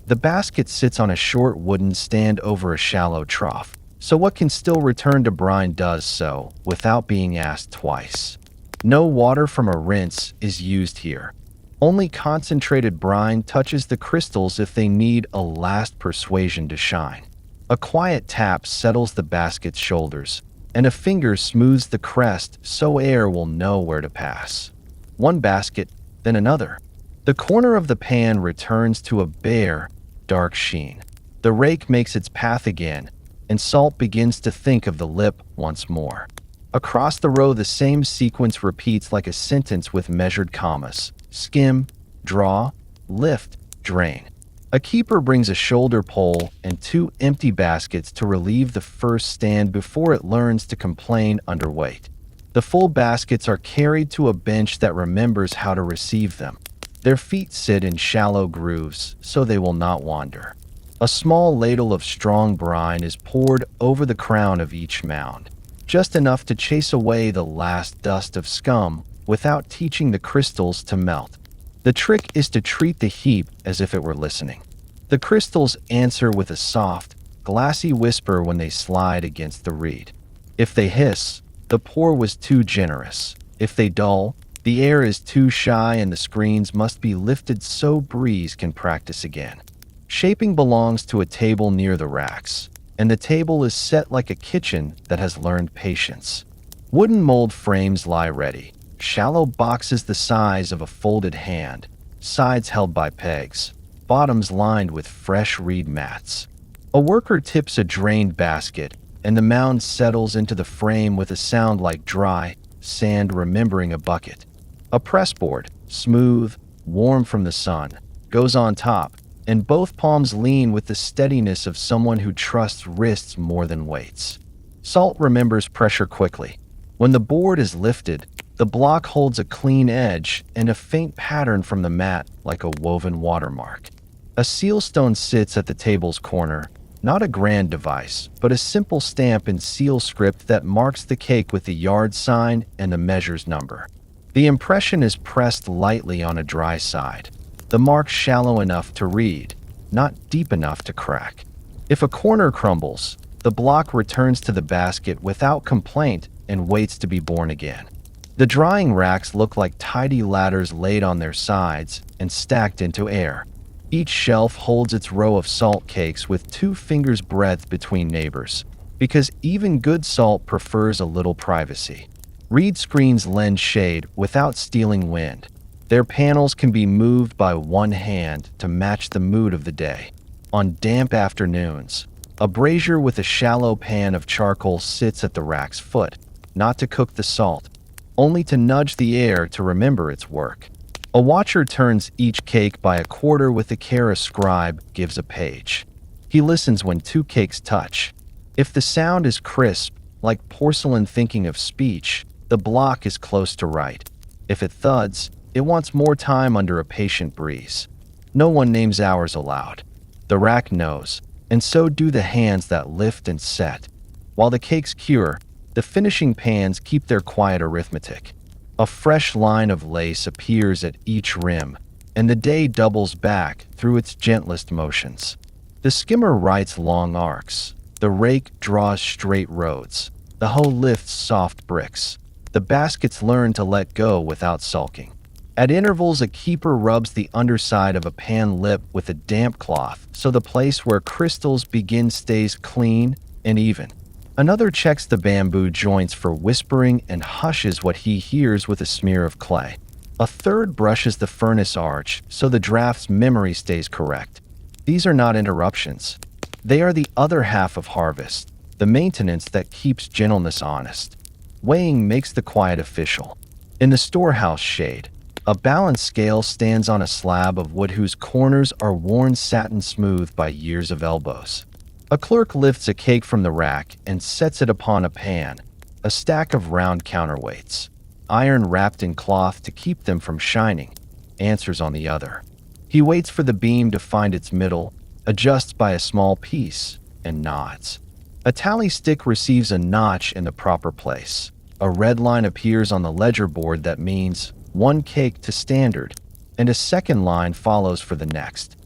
The basket sits on a short wooden stand over a shallow trough, so what can still return to brine does so without being asked twice. No water from a rinse is used here. Only concentrated brine touches the crystals if they need a last persuasion to shine. A quiet tap settles the basket's shoulders, and a finger smooths the crest so air will know where to pass. One basket, then another. The corner of the pan returns to a bare, dark sheen. The rake makes its path again, and salt begins to think of the lip once more. Across the row, the same sequence repeats like a sentence with measured commas. Skim, draw, lift, drain. A keeper brings a shoulder pole and 2 empty baskets to relieve the first stand before it learns to complain underweight. The full baskets are carried to a bench that remembers how to receive them. Their feet sit in shallow grooves so they will not wander. A small ladle of strong brine is poured over the crown of each mound, just enough to chase away the last dust of scum without teaching the crystals to melt. The trick is to treat the heap as if it were listening. The crystals answer with a soft, glassy whisper when they slide against the reed. If they hiss, the pour was too generous. If they dull, the air is too shy and the screens must be lifted so breeze can practice again. Shaping belongs to a table near the racks, and the table is set like a kitchen that has learned patience. Wooden mold frames lie ready, shallow boxes the size of a folded hand, sides held by pegs, bottoms lined with fresh reed mats. A worker tips a drained basket, and the mound settles into the frame with a sound like dry sand remembering a bucket. A pressboard, smooth, warm from the sun, goes on top, and both palms lean with the steadiness of someone who trusts wrists more than weights. Salt remembers pressure quickly. When the board is lifted, the block holds a clean edge and a faint pattern from the mat like a woven watermark. A sealstone sits at the table's corner, not a grand device, but a simple stamp in seal script that marks the cake with the yard sign and the measure's number. The impression is pressed lightly on a dry side, the mark shallow enough to read, not deep enough to crack. If a corner crumbles, the block returns to the basket without complaint and waits to be born again. The drying racks look like tidy ladders laid on their sides and stacked into air. Each shelf holds its row of salt cakes with 2 fingers' breadth between neighbors, because even good salt prefers a little privacy. Reed screens lend shade without stealing wind. Their panels can be moved by one hand to match the mood of the day. On damp afternoons, a brazier with a shallow pan of charcoal sits at the rack's foot, not to cook the salt, only to nudge the air to remember its work. A watcher turns each cake by a quarter with the care a scribe gives a page. He listens when 2 cakes touch. If the sound is crisp, like porcelain thinking of speech, the block is close to right. If it thuds, it wants more time under a patient breeze. No one names hours aloud. The rack knows, and so do the hands that lift and set. While the cakes cure, the finishing pans keep their quiet arithmetic. A fresh line of lace appears at each rim, and the day doubles back through its gentlest motions. The skimmer writes long arcs. The rake draws straight roads. The hoe lifts soft bricks. The baskets learn to let go without sulking. At intervals, a keeper rubs the underside of a pan lip with a damp cloth so the place where crystals begin stays clean and even. Another checks the bamboo joints for whispering and hushes what he hears with a smear of clay. A third brushes the furnace arch so the draft's memory stays correct. These are not interruptions. They are the other half of harvest, the maintenance that keeps gentleness honest. Weighing makes the quiet official. In the storehouse shade, a balance scale stands on a slab of wood whose corners are worn satin smooth by years of elbows. A clerk lifts a cake from the rack and sets it upon a pan, a stack of round counterweights. Iron wrapped in cloth to keep them from shining, answers on the other. He waits for the beam to find its middle, adjusts by a small piece, and nods. A tally stick receives a notch in the proper place. A red line appears on the ledger board that means 1 cake to standard, and a second line follows for the next.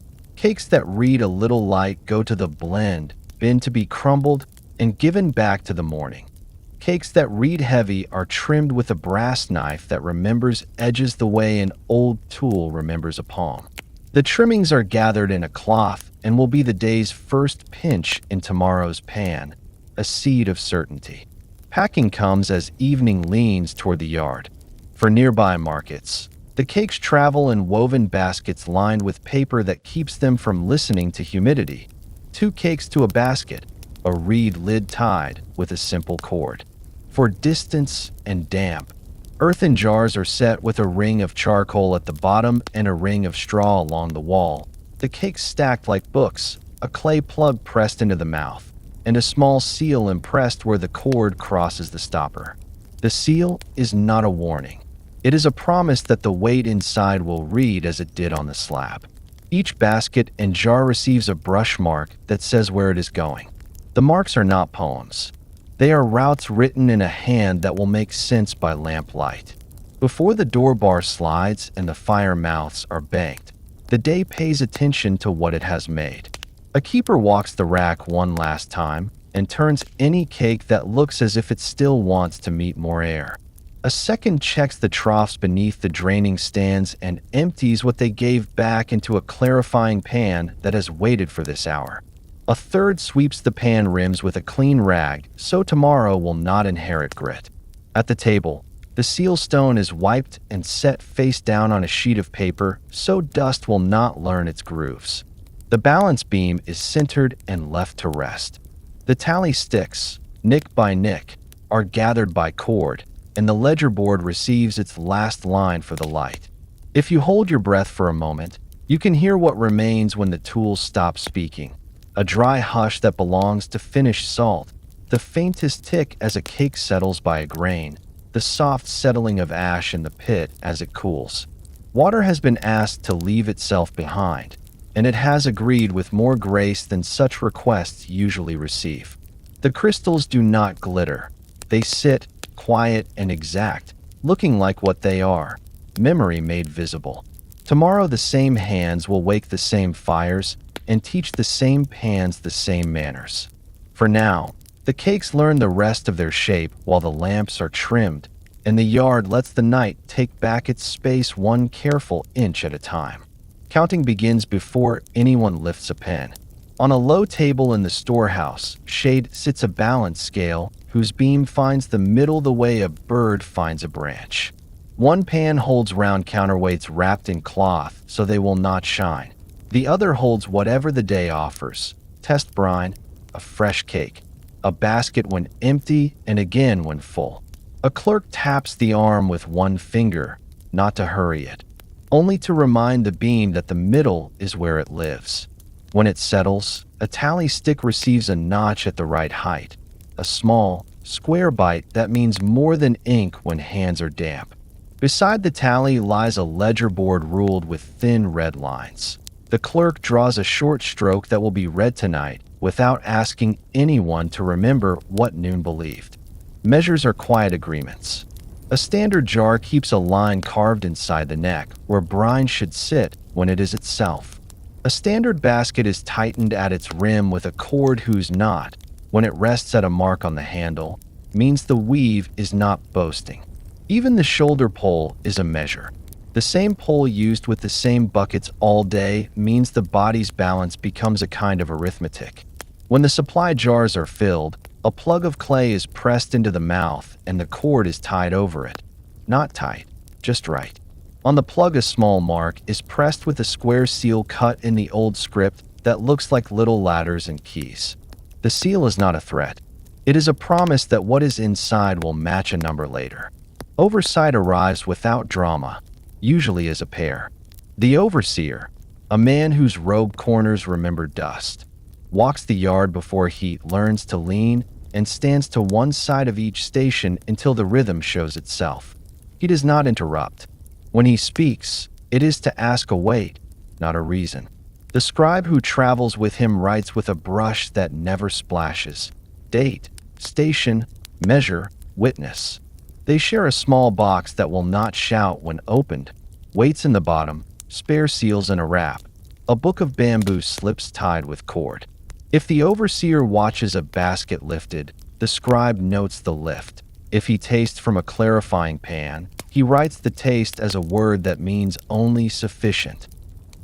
Cakes that read a little light go to the blend bin to be crumbled and given back to the morning. Cakes that read heavy are trimmed with a brass knife that remembers edges the way an old tool remembers a palm. The trimmings are gathered in a cloth and will be the day's first pinch in tomorrow's pan, a seed of certainty. Packing comes as evening leans toward the yard. For nearby markets, the cakes travel in woven baskets lined with paper that keeps them from listening to humidity. 2 cakes to a basket, a reed lid tied with a simple cord. For distance and damp, earthen jars are set with a ring of charcoal at the bottom and a ring of straw along the wall. The cakes stacked like books, a clay plug pressed into the mouth, and a small seal impressed where the cord crosses the stopper. The seal is not a warning. It is a promise that the weight inside will read as it did on the slab. Each basket and jar receives a brush mark that says where it is going. The marks are not poems. They are routes written in a hand that will make sense by lamplight. Before the door bar slides and the fire mouths are banked, the day pays attention to what it has made. A keeper walks the rack one last time and turns any cake that looks as if it still wants to meet more air. A second checks the troughs beneath the draining stands and empties what they gave back into a clarifying pan that has waited for this hour. A third sweeps the pan rims with a clean rag so tomorrow will not inherit grit. At the table, the seal stone is wiped and set face down on a sheet of paper so dust will not learn its grooves. The balance beam is centered and left to rest. The tally sticks, nick by nick, are gathered by cord, and the ledger board receives its last line for the light. If you hold your breath for a moment, you can hear what remains when the tools stop speaking. A dry hush that belongs to finished salt, the faintest tick as a cake settles by a grain, the soft settling of ash in the pit as it cools. Water has been asked to leave itself behind, and it has agreed with more grace than such requests usually receive. The crystals do not glitter. They sit, quiet and exact, looking like what they are, memory made visible. Tomorrow the same hands will wake the same fires and teach the same pans the same manners. For now, the cakes learn the rest of their shape while the lamps are trimmed, and the yard lets the night take back its space one careful inch at a time. Counting begins before anyone lifts a pen. On a low table in the storehouse shade sits a balance scale whose beam finds the middle the way a bird finds a branch. One pan holds round counterweights wrapped in cloth so they will not shine. The other holds whatever the day offers. Test brine, a fresh cake, a basket when empty and again when full. A clerk taps the arm with one finger, not to hurry it, only to remind the beam that the middle is where it lives. When it settles, a tally stick receives a notch at the right height, a small, square bite that means more than ink when hands are damp. Beside the tally lies a ledger board ruled with thin red lines. The clerk draws a short stroke that will be read tonight without asking anyone to remember what Noon believed. Measures are quiet agreements. A standard jar keeps a line carved inside the neck where brine should sit when it is itself. A standard basket is tightened at its rim with a cord whose knot, when it rests at a mark on the handle, means the weave is not boasting. Even the shoulder pole is a measure. The same pole used with the same buckets all day means the body's balance becomes a kind of arithmetic. When the supply jars are filled, a plug of clay is pressed into the mouth and the cord is tied over it. Not tight, just right. On the plug a small mark is pressed with a square seal cut in the old script that looks like little ladders and keys. The seal is not a threat. It is a promise that what is inside will match a number later. Oversight arrives without drama, usually as a pair. The overseer, a man whose robe corners remember dust, walks the yard before heat learns to lean and stands to one side of each station until the rhythm shows itself. He does not interrupt. When he speaks, it is to ask a weight, not a reason. The scribe who travels with him writes with a brush that never splashes. Date, station, measure, witness. They share a small box that will not shout when opened. Weights in the bottom, spare seals in a wrap. A book of bamboo slips tied with cord. If the overseer watches a basket lifted, the scribe notes the lift. If he tastes from a clarifying pan, he writes the taste as a word that means only sufficient.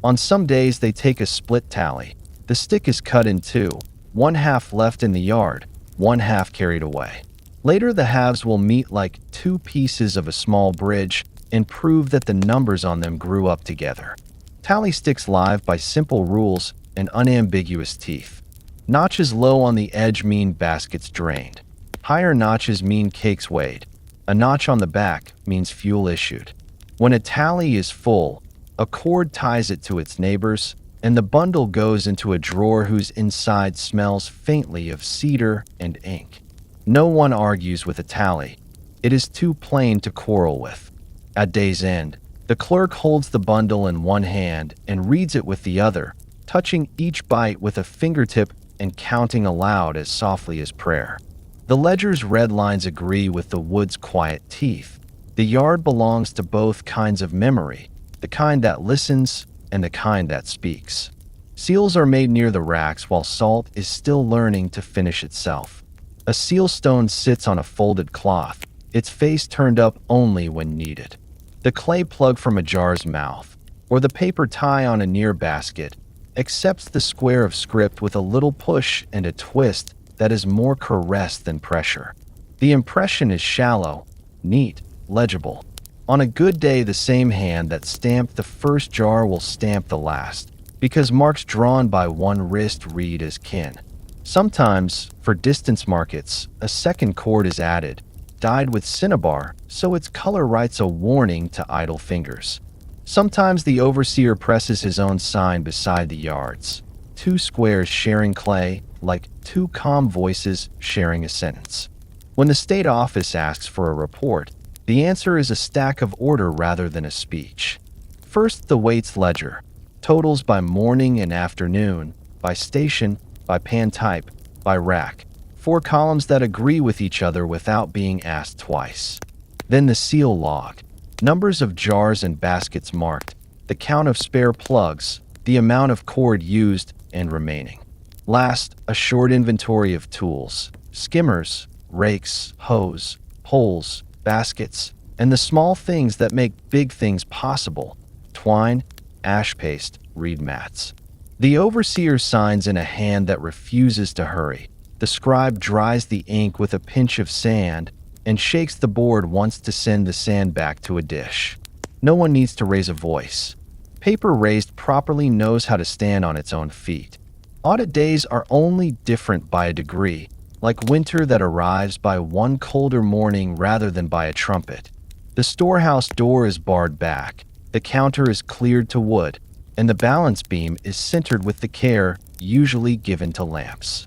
On some days they take a split tally. The stick is cut in two, one half left in the yard, one half carried away. Later the halves will meet like two pieces of a small bridge and prove that the numbers on them grew up together. Tally sticks live by simple rules and unambiguous teeth. Notches low on the edge mean baskets drained. Higher notches mean cakes weighed. A notch on the back means fuel issued. When a tally is full, a cord ties it to its neighbors, and the bundle goes into a drawer whose inside smells faintly of cedar and ink. No one argues with a tally. It is too plain to quarrel with. At day's end, the clerk holds the bundle in one hand and reads it with the other, touching each bite with a fingertip and counting aloud as softly as prayer. The ledger's red lines agree with the wood's quiet teeth. The yard belongs to both kinds of memory, the kind that listens and the kind that speaks. Seals are made near the racks while salt is still learning to finish itself. A seal stone sits on a folded cloth, its face turned up only when needed. The clay plug from a jar's mouth, or the paper tie on a near basket, accepts the square of script with a little push and a twist that is more caress than pressure. The impression is shallow, neat, legible. On a good day, the same hand that stamped the first jar will stamp the last, because marks drawn by one wrist read as kin. Sometimes, for distance markets, a second cord is added, dyed with cinnabar, so its color writes a warning to idle fingers. Sometimes the overseer presses his own sign beside the yards, two squares sharing clay, like two calm voices sharing a sentence. When the state office asks for a report, the answer is a stack of order rather than a speech. First, the weights ledger, totals by morning and afternoon, by station, by pan type, by rack, 4 columns that agree with each other without being asked twice. Then the seal log, numbers of jars and baskets marked, the count of spare plugs, the amount of cord used and remaining. Last, a short inventory of tools, skimmers, rakes, hoes, poles, baskets, and the small things that make big things possible, twine, ash paste, reed mats. The overseer signs in a hand that refuses to hurry. The scribe dries the ink with a pinch of sand and shakes the board once to send the sand back to a dish. No one needs to raise a voice. Paper raised properly knows how to stand on its own feet. Audit days are only different by a degree, like winter that arrives by one colder morning rather than by a trumpet. The storehouse door is barred back, the counter is cleared to wood, and the balance beam is centered with the care usually given to lamps.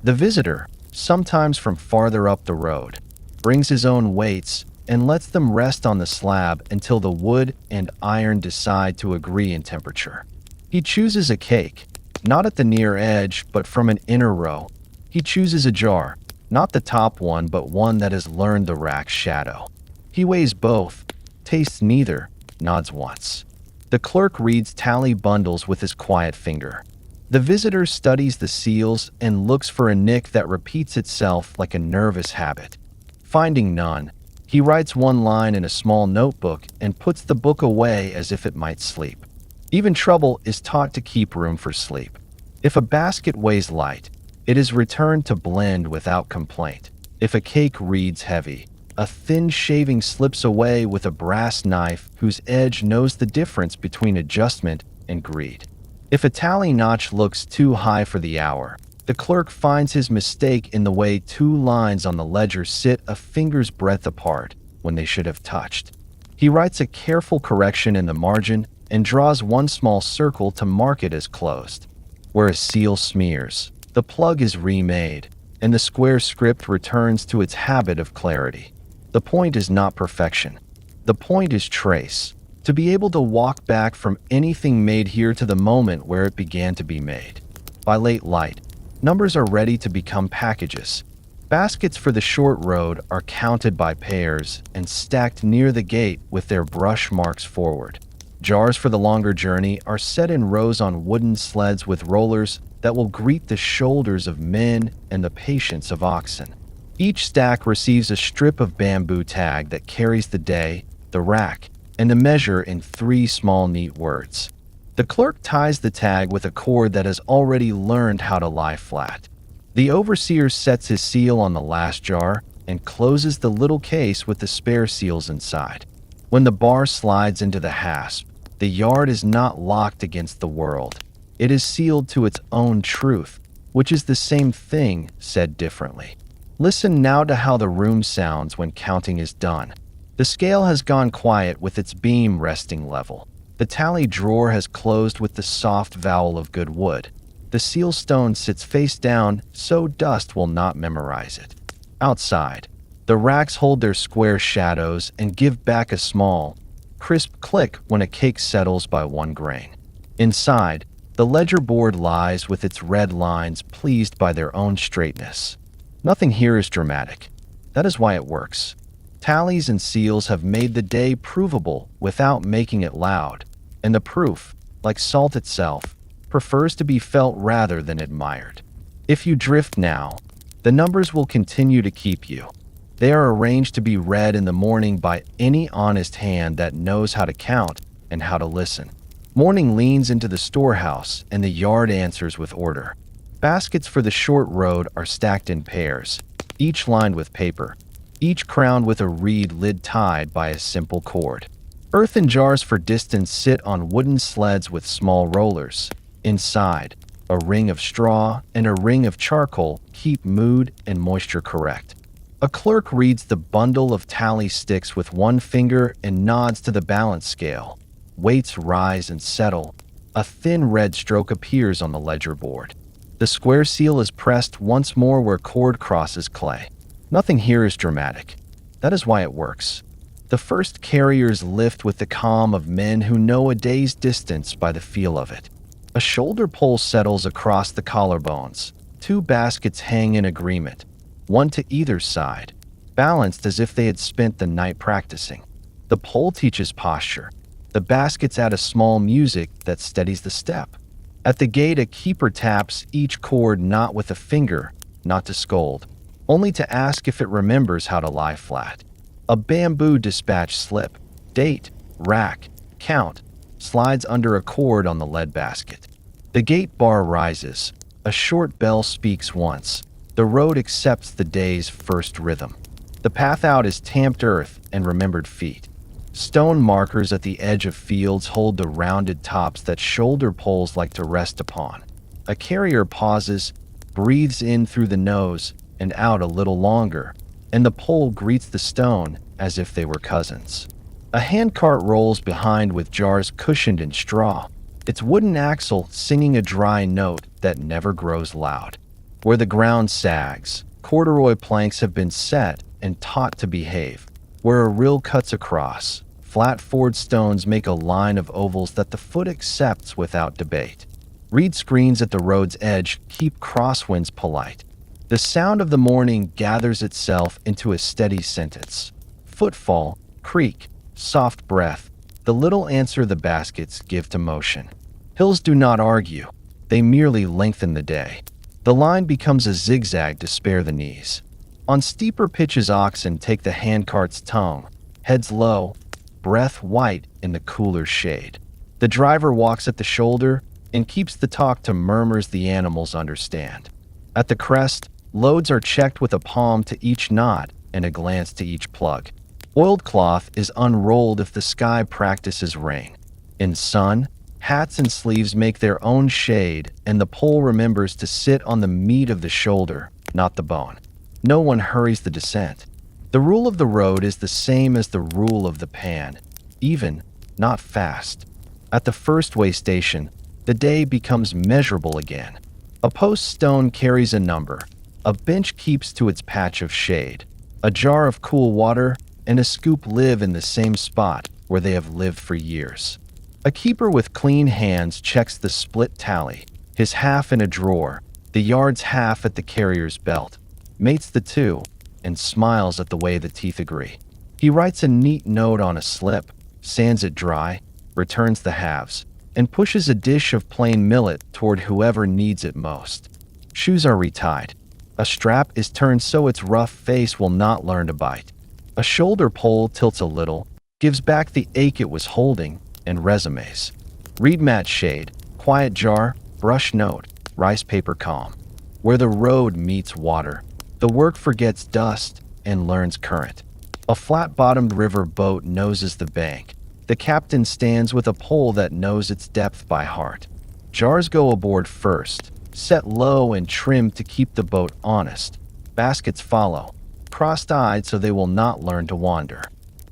The visitor, sometimes from farther up the road, brings his own weights and lets them rest on the slab until the wood and iron decide to agree in temperature. He chooses a cake, not at the near edge but from an inner row. He chooses a jar, not the top one but one that has learned the rack's shadow. He weighs both, tastes neither, nods once. The clerk reads tally bundles with his quiet finger. The visitor studies the seals and looks for a nick that repeats itself like a nervous habit. Finding none, he writes one line in a small notebook and puts the book away as if it might sleep. Even trouble is taught to keep room for sleep. If a basket weighs light, it is returned to blend without complaint. If a cake reads heavy, a thin shaving slips away with a brass knife whose edge knows the difference between adjustment and greed. If a tally notch looks too high for the hour, the clerk finds his mistake in the way 2 lines on the ledger sit a finger's breadth apart when they should have touched. He writes a careful correction in the margin and draws one small circle to mark it as closed. Where a seal smears, the plug is remade, and the square script returns to its habit of clarity. The point is not perfection. The point is trace. To be able to walk back from anything made here to the moment where it began to be made. By late light, numbers are ready to become packages. Baskets for the short road are counted by pairs and stacked near the gate with their brush marks forward. Jars for the longer journey are set in rows on wooden sleds with rollers that will greet the shoulders of men and the patience of oxen. Each stack receives a strip of bamboo tag that carries the day, the rack, and the measure in 3 small neat words. The clerk ties the tag with a cord that has already learned how to lie flat. The overseer sets his seal on the last jar and closes the little case with the spare seals inside. When the bar slides into the hasp, the yard is not locked against the world. It is sealed to its own truth, which is the same thing said differently. Listen now to how the room sounds when counting is done. The scale has gone quiet with its beam resting level. The tally drawer has closed with the soft vowel of good wood. The seal stone sits face down so dust will not memorize it. Outside, the racks hold their square shadows and give back a small, crisp click when a cake settles by 1 grain. Inside, the ledger board lies with its red lines pleased by their own straightness. Nothing here is dramatic. That is why it works. Tallies and seals have made the day provable without making it loud, and the proof, like salt itself, prefers to be felt rather than admired. If you drift now, the numbers will continue to keep you. They are arranged to be read in the morning by any honest hand that knows how to count and how to listen. Morning leans into the storehouse, and the yard answers with order. Baskets for the short road are stacked in pairs, each lined with paper, each crowned with a reed lid tied by a simple cord. Earthen jars for distance sit on wooden sleds with small rollers. Inside, a ring of straw and a ring of charcoal keep mood and moisture correct. A clerk reads the bundle of tally sticks with 1 finger and nods to the balance scale. Weights rise and settle. A thin red stroke appears on the ledger board. The square seal is pressed once more where cord crosses clay. Nothing here is dramatic. That is why it works. The first carriers lift with the calm of men who know a day's distance by the feel of it. A shoulder pole settles across the collarbones. 2 baskets hang in agreement, 1 to either side, balanced as if they had spent the night practicing. The pole teaches posture. The baskets add a small music that steadies the step. At the gate, a keeper taps each cord not with a finger, not to scold, only to ask if it remembers how to lie flat. A bamboo dispatch slip, date, rack, count, slides under a cord on the lead basket. The gate bar rises. A short bell speaks once. The road accepts the day's first rhythm. The path out is tamped earth and remembered feet. Stone markers at the edge of fields hold the rounded tops that shoulder poles like to rest upon. A carrier pauses, breathes in through the nose and out a little longer, and the pole greets the stone as if they were cousins. A handcart rolls behind with jars cushioned in straw, its wooden axle singing a dry note that never grows loud. Where the ground sags, corduroy planks have been set and taught to behave. Where a rill cuts across, flat ford stones make a line of ovals that the foot accepts without debate. Reed screens at the road's edge keep crosswinds polite. The sound of the morning gathers itself into a steady sentence. Footfall, creak, soft breath, the little answer the baskets give to motion. Hills do not argue, they merely lengthen the day. The line becomes a zigzag to spare the knees. On steeper pitches oxen take the handcart's tongue, heads low, breath white in the cooler shade. The driver walks at the shoulder and keeps the talk to murmurs the animals understand. At the crest, loads are checked with a palm to each knot and a glance to each plug. Oiled cloth is unrolled if the sky practices rain. In sun, hats and sleeves make their own shade, and the pole remembers to sit on the meat of the shoulder, not the bone. No one hurries the descent. The rule of the road is the same as the rule of the pan, even, not fast. At the first way station, the day becomes measurable again. A post stone carries a number. A bench keeps to its patch of shade. A jar of cool water and a scoop live in the same spot where they have lived for years. A keeper with clean hands checks the split tally, his half in a drawer, the yard's half at the carrier's belt, mates the two, and smiles at the way the teeth agree. He writes a neat note on a slip, sands it dry, returns the halves, and pushes a dish of plain millet toward whoever needs it most. Shoes are retied. A strap is turned so its rough face will not learn to bite. A shoulder pole tilts a little, gives back the ache it was holding, and resumes. Reed mat shade, quiet jar, brush note, rice paper calm. Where the road meets water, the work forgets dust and learns current. A flat-bottomed river boat noses the bank. The captain stands with a pole that knows its depth by heart. Jars go aboard first, set low and trimmed to keep the boat honest. Baskets follow, crossed-eyed so they will not learn to wander.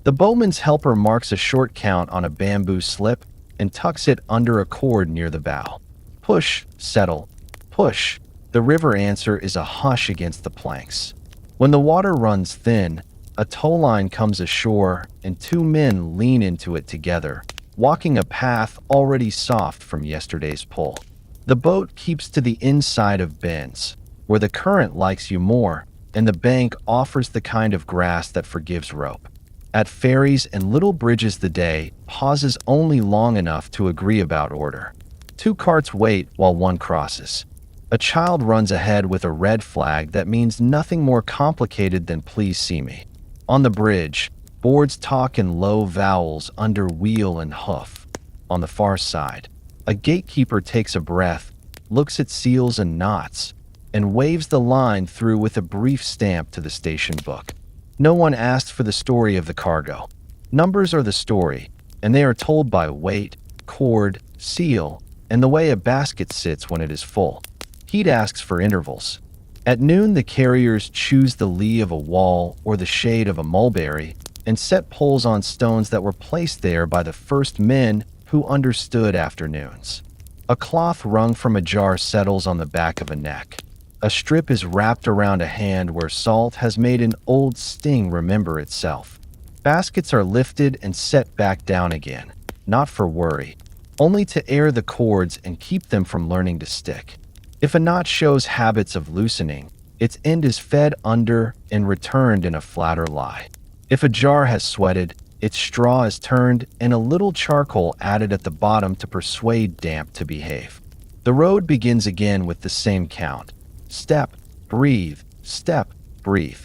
The boatman's helper marks a short count on a bamboo slip and tucks it under a cord near the bow. Push, settle, push. The river answer is a hush against the planks. When the water runs thin, a tow line comes ashore and two men lean into it together, walking a path already soft from yesterday's pull. The boat keeps to the inside of bends, where the current likes you more, and the bank offers the kind of grass that forgives rope. At ferries and little bridges the day pauses only long enough to agree about order. Two carts wait while one crosses. A child runs ahead with a red flag that means nothing more complicated than "please see me." On the bridge, boards talk in low vowels under wheel and hoof. On the far side, a gatekeeper takes a breath, looks at seals and knots, and waves the line through with a brief stamp to the station book. No one asked for the story of the cargo. Numbers are the story, and they are told by weight, cord, seal, and the way a basket sits when it is full. Heat asks for intervals. At noon, the carriers choose the lee of a wall or the shade of a mulberry and set poles on stones that were placed there by the first men who understood afternoons. A cloth wrung from a jar settles on the back of a neck. A strip is wrapped around a hand where salt has made an old sting remember itself. Baskets are lifted and set back down again, not for worry, only to air the cords and keep them from learning to stick. If a knot shows habits of loosening, its end is fed under and returned in a flatter lie. If a jar has sweated, its straw is turned and a little charcoal added at the bottom to persuade damp to behave. The road begins again with the same count. Step, breathe, step, breathe.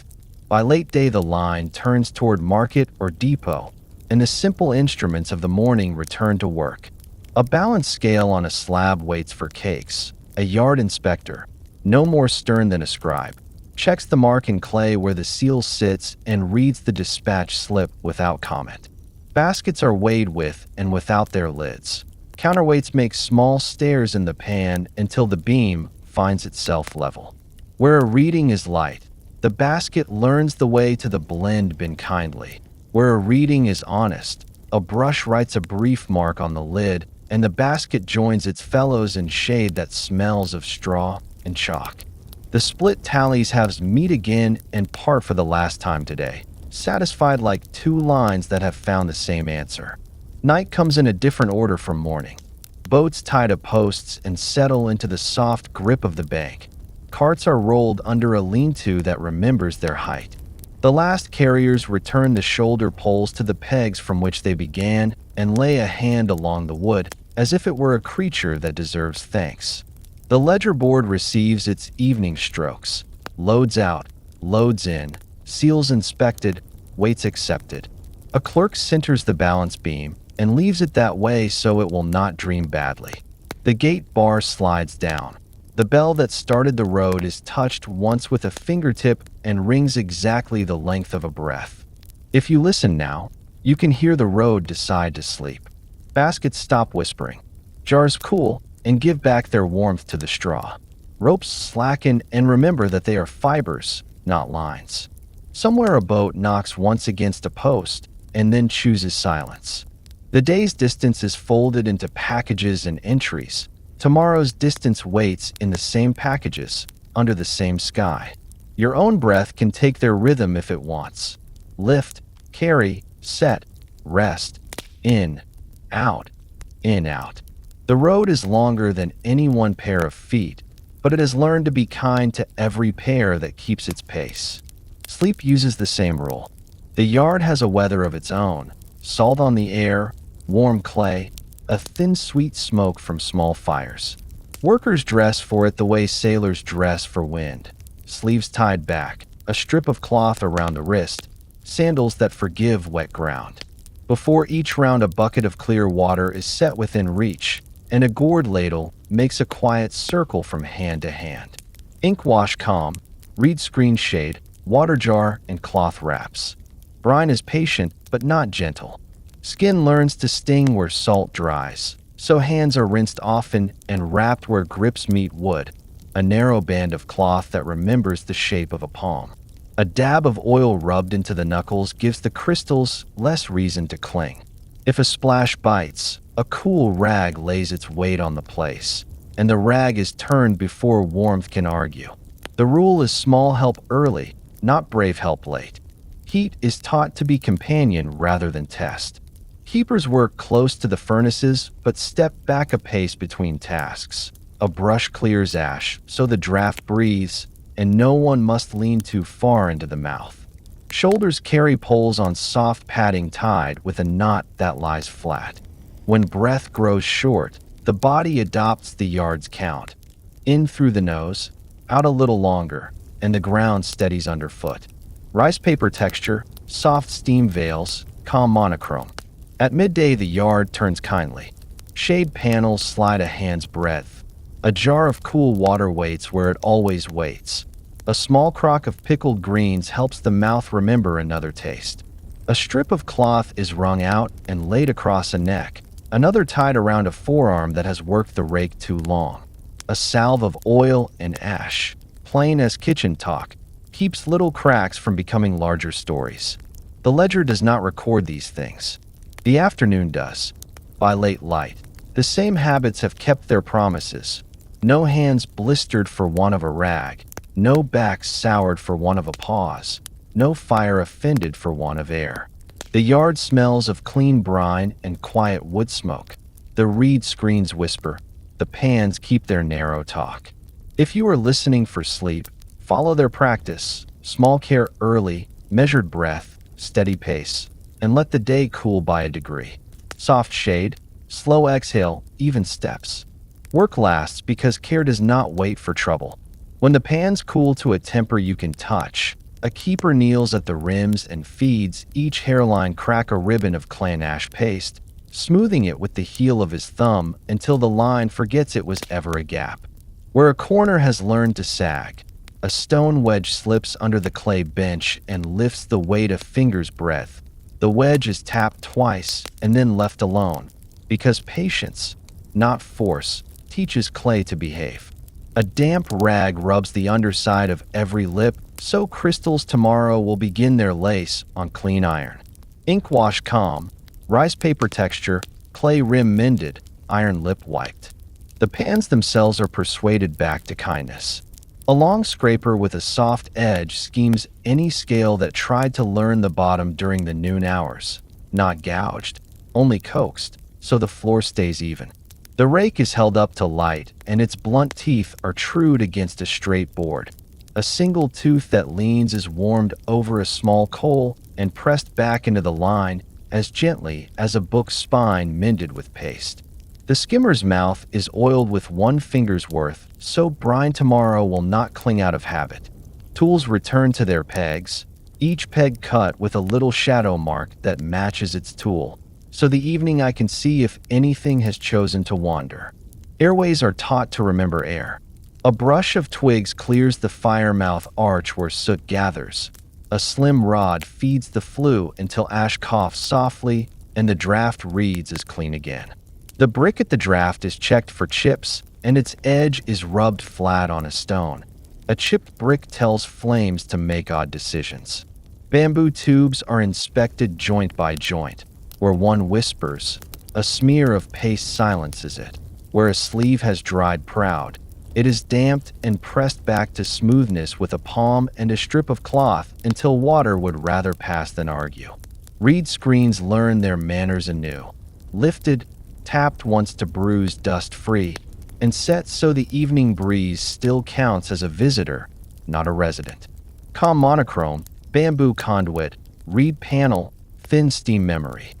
By late day the line turns toward market or depot, and the simple instruments of the morning return to work. A balance scale on a slab waits for cakes. A yard inspector, no more stern than a scribe, checks the mark in clay where the seal sits and reads the dispatch slip without comment. Baskets are weighed with and without their lids. Counterweights make small stairs in the pan until the beam finds itself level. Where a reading is light, the basket learns the way to the blend bin kindly. Where a reading is honest, a brush writes a brief mark on the lid and the basket joins its fellows in shade that smells of straw and chalk. The split tallies halves meet again and part for the last time today, satisfied like two lines that have found the same answer. Night comes in a different order from morning. Boats tie to posts and settle into the soft grip of the bank. Carts are rolled under a lean-to that remembers their height. The last carriers return the shoulder poles to the pegs from which they began and lay a hand along the wood, as if it were a creature that deserves thanks. The ledger board receives its evening strokes, loads out, loads in, seals inspected, weights accepted. A clerk centers the balance beam and leaves it that way so it will not dream badly. The gate bar slides down. The bell that started the road is touched once with a fingertip and rings exactly the length of a breath. If you listen now, you can hear the road decide to sleep. Baskets stop whispering. Jars cool and give back their warmth to the straw. Ropes slacken and remember that they are fibers, not lines. Somewhere a boat knocks once against a post and then chooses silence. The day's distance is folded into packages and entries. Tomorrow's distance waits in the same packages, under the same sky. Your own breath can take their rhythm if it wants. Lift, carry, set, rest, in, out, in, out. The road is longer than any one pair of feet, but it has learned to be kind to every pair that keeps its pace. Sleep uses the same rule. The yard has a weather of its own, salt on the air, warm clay, a thin sweet smoke from small fires. Workers dress for it the way sailors dress for wind. Sleeves tied back, a strip of cloth around the wrist, sandals that forgive wet ground. Before each round a bucket of clear water is set within reach, and a gourd ladle makes a quiet circle from hand to hand. Ink wash calm, reed screen shade, water jar, and cloth wraps. Brine is patient but not gentle. Skin learns to sting where salt dries, so hands are rinsed often and wrapped where grips meet wood, a narrow band of cloth that remembers the shape of a palm. A dab of oil rubbed into the knuckles gives the crystals less reason to cling. If a splash bites, a cool rag lays its weight on the place, and the rag is turned before warmth can argue. The rule is small help early, not brave help late. Heat is taught to be companion rather than test. Keepers work close to the furnaces, but step back a pace between tasks. A brush clears ash, so the draft breathes, and no one must lean too far into the mouth. Shoulders carry poles on soft padding tied with a knot that lies flat. When breath grows short, the body adopts the yard's count. In through the nose, out a little longer, and the ground steadies underfoot. Rice paper texture, soft steam veils, calm monochrome. At midday the yard turns kindly. Shade panels slide a hand's breadth. A jar of cool water waits where it always waits. A small crock of pickled greens helps the mouth remember another taste. A strip of cloth is wrung out and laid across a neck, another tied around a forearm that has worked the rake too long. A salve of oil and ash, plain as kitchen talk, keeps little cracks from becoming larger stories. The ledger does not record these things. The afternoon does. By late light, the same habits have kept their promises. No hands blistered for want of a rag, no backs soured for want of a pause, no fire offended for want of air. The yard smells of clean brine and quiet wood smoke. The reed screens whisper, the pans keep their narrow talk. If you are listening for sleep, follow their practice, small care early, measured breath, steady pace, and let the day cool by a degree. Soft shade, slow exhale, even steps. Work lasts because care does not wait for trouble. When the pans cool to a temper you can touch, a keeper kneels at the rims and feeds each hairline crack a ribbon of clan ash paste, smoothing it with the heel of his thumb until the line forgets it was ever a gap. Where a corner has learned to sag, a stone wedge slips under the clay bench and lifts the weight a finger's breadth. The wedge is tapped twice and then left alone, because patience, not force, teaches clay to behave. A damp rag rubs the underside of every lip, so crystals tomorrow will begin their lace on clean iron. Ink wash calm, rice paper texture, clay rim mended, iron lip wiped. The pans themselves are persuaded back to kindness. A long scraper with a soft edge schemes any scale that tried to learn the bottom during the noon hours. Not gouged, only coaxed, so the floor stays even. The rake is held up to light, and its blunt teeth are trued against a straight board. A single tooth that leans is warmed over a small coal and pressed back into the line as gently as a book's spine mended with paste. The skimmer's mouth is oiled with one finger's worth, so brine tomorrow will not cling out of habit. Tools return to their pegs, each peg cut with a little shadow mark that matches its tool, so the evening I can see if anything has chosen to wander. Airways are taught to remember air. A brush of twigs clears the fire mouth arch where soot gathers. A slim rod feeds the flue until ash coughs softly and the draft reads as clean again. The brick at the draft is checked for chips, and its edge is rubbed flat on a stone. A chipped brick tells flames to make odd decisions. Bamboo tubes are inspected joint by joint. Where one whispers, a smear of paste silences it. Where a sleeve has dried proud, it is damped and pressed back to smoothness with a palm and a strip of cloth until water would rather pass than argue. Reed screens learn their manners anew. Lifted, tapped once to bruise dust free, and set so the evening breeze still counts as a visitor, not a resident. Calm monochrome, bamboo conduit, reed panel, thin steam memory.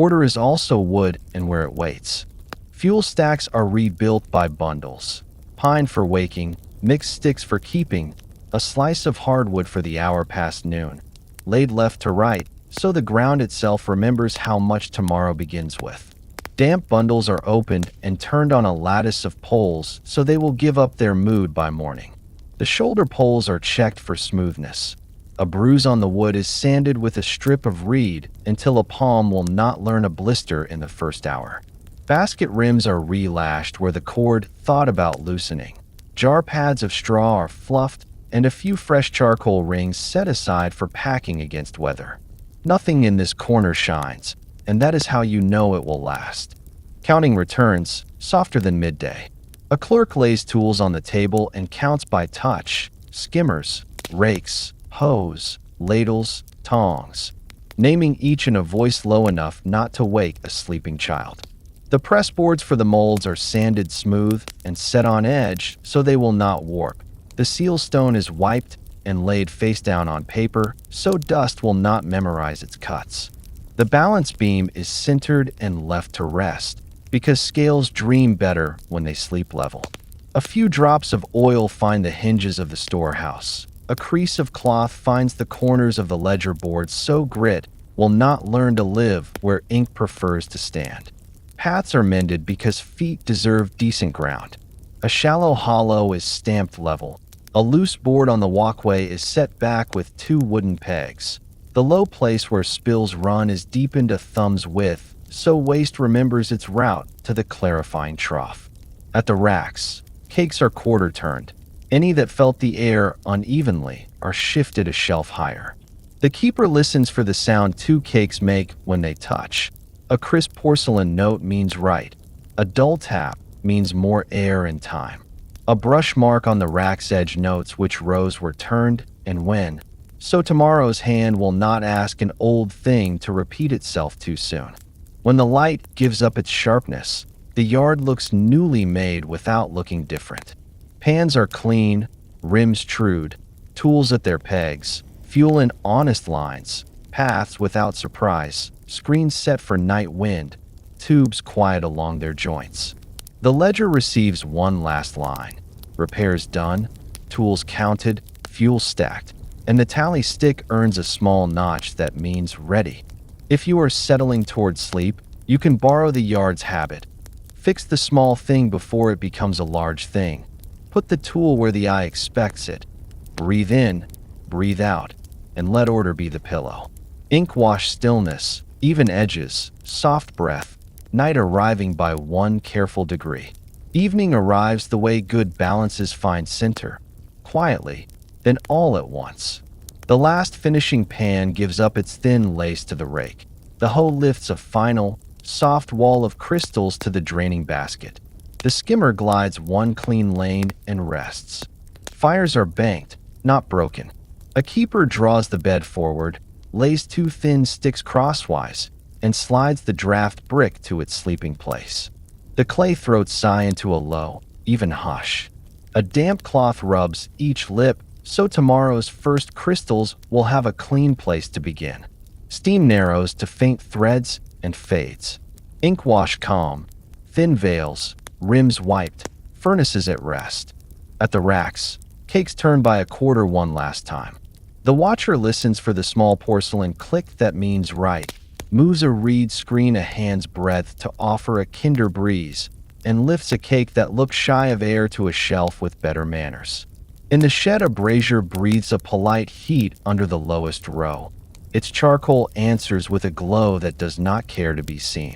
Order is also wood and where it waits. Fuel stacks are rebuilt by bundles. Pine for waking, mixed sticks for keeping, a slice of hardwood for the hour past noon, laid left to right, so the ground itself remembers how much tomorrow begins with. Damp bundles are opened and turned on a lattice of poles so they will give up their mood by morning. The shoulder poles are checked for smoothness. A bruise on the wood is sanded with a strip of reed until a palm will not learn a blister in the first hour. Basket rims are relashed where the cord thought about loosening. Jar pads of straw are fluffed and a few fresh charcoal rings set aside for packing against weather. Nothing in this corner shines, and that is how you know it will last. Counting returns, softer than midday. A clerk lays tools on the table and counts by touch: skimmers, rakes, hoes, ladles, tongs, naming each in a voice low enough not to wake a sleeping child. The press boards for the molds are sanded smooth and set on edge so they will not warp. The seal stone is wiped and laid face down on paper so dust will not memorize its cuts. The balance beam is centered and left to rest because scales dream better when they sleep level. A few drops of oil find the hinges of the storehouse. A crease of cloth finds the corners of the ledger board so grit will not learn to live where ink prefers to stand. Paths are mended because feet deserve decent ground. A shallow hollow is stamped level. A loose board on the walkway is set back with 2 wooden pegs. The low place where spills run is deepened a thumb's width, so waste remembers its route to the clarifying trough. At the racks, cakes are quarter-turned. Any that felt the air unevenly are shifted a shelf higher. The keeper listens for the sound 2 cakes make when they touch. A crisp porcelain note means right. A dull tap means more air and time. A brush mark on the rack's edge notes which rows were turned and when, so tomorrow's hand will not ask an old thing to repeat itself too soon. When the light gives up its sharpness, the yard looks newly made without looking different. Pans are clean, rims trued, tools at their pegs, fuel in honest lines, paths without surprise, screens set for night wind, tubes quiet along their joints. The ledger receives one last line: repairs done, tools counted, fuel stacked, and the tally stick earns a small notch that means ready. If you are settling towards sleep, you can borrow the yard's habit. Fix the small thing before it becomes a large thing. Put the tool where the eye expects it. Breathe in, breathe out, and let order be the pillow. Ink wash stillness, even edges, soft breath, night arriving by one careful degree. Evening arrives the way good balances find center, quietly, then all at once. The last finishing pan gives up its thin lace to the rake. The hoe lifts a final, soft wall of crystals to the draining basket. The skimmer glides one clean lane and rests. Fires are banked, not broken. A keeper draws the bed forward, lays 2 thin sticks crosswise, and slides the draft brick to its sleeping place. The clay throats sigh into a low, even hush. A damp cloth rubs each lip so tomorrow's first crystals will have a clean place to begin. Steam narrows to faint threads and fades. Ink wash calm, thin veils, rims wiped, furnaces at rest. At the racks, cakes turn by a quarter one last time. The watcher listens for the small porcelain click that means right, moves a reed screen a hand's breadth to offer a kinder breeze, and lifts a cake that looks shy of air to a shelf with better manners. In the shed, a brazier breathes a polite heat under the lowest row. Its charcoal answers with a glow that does not care to be seen.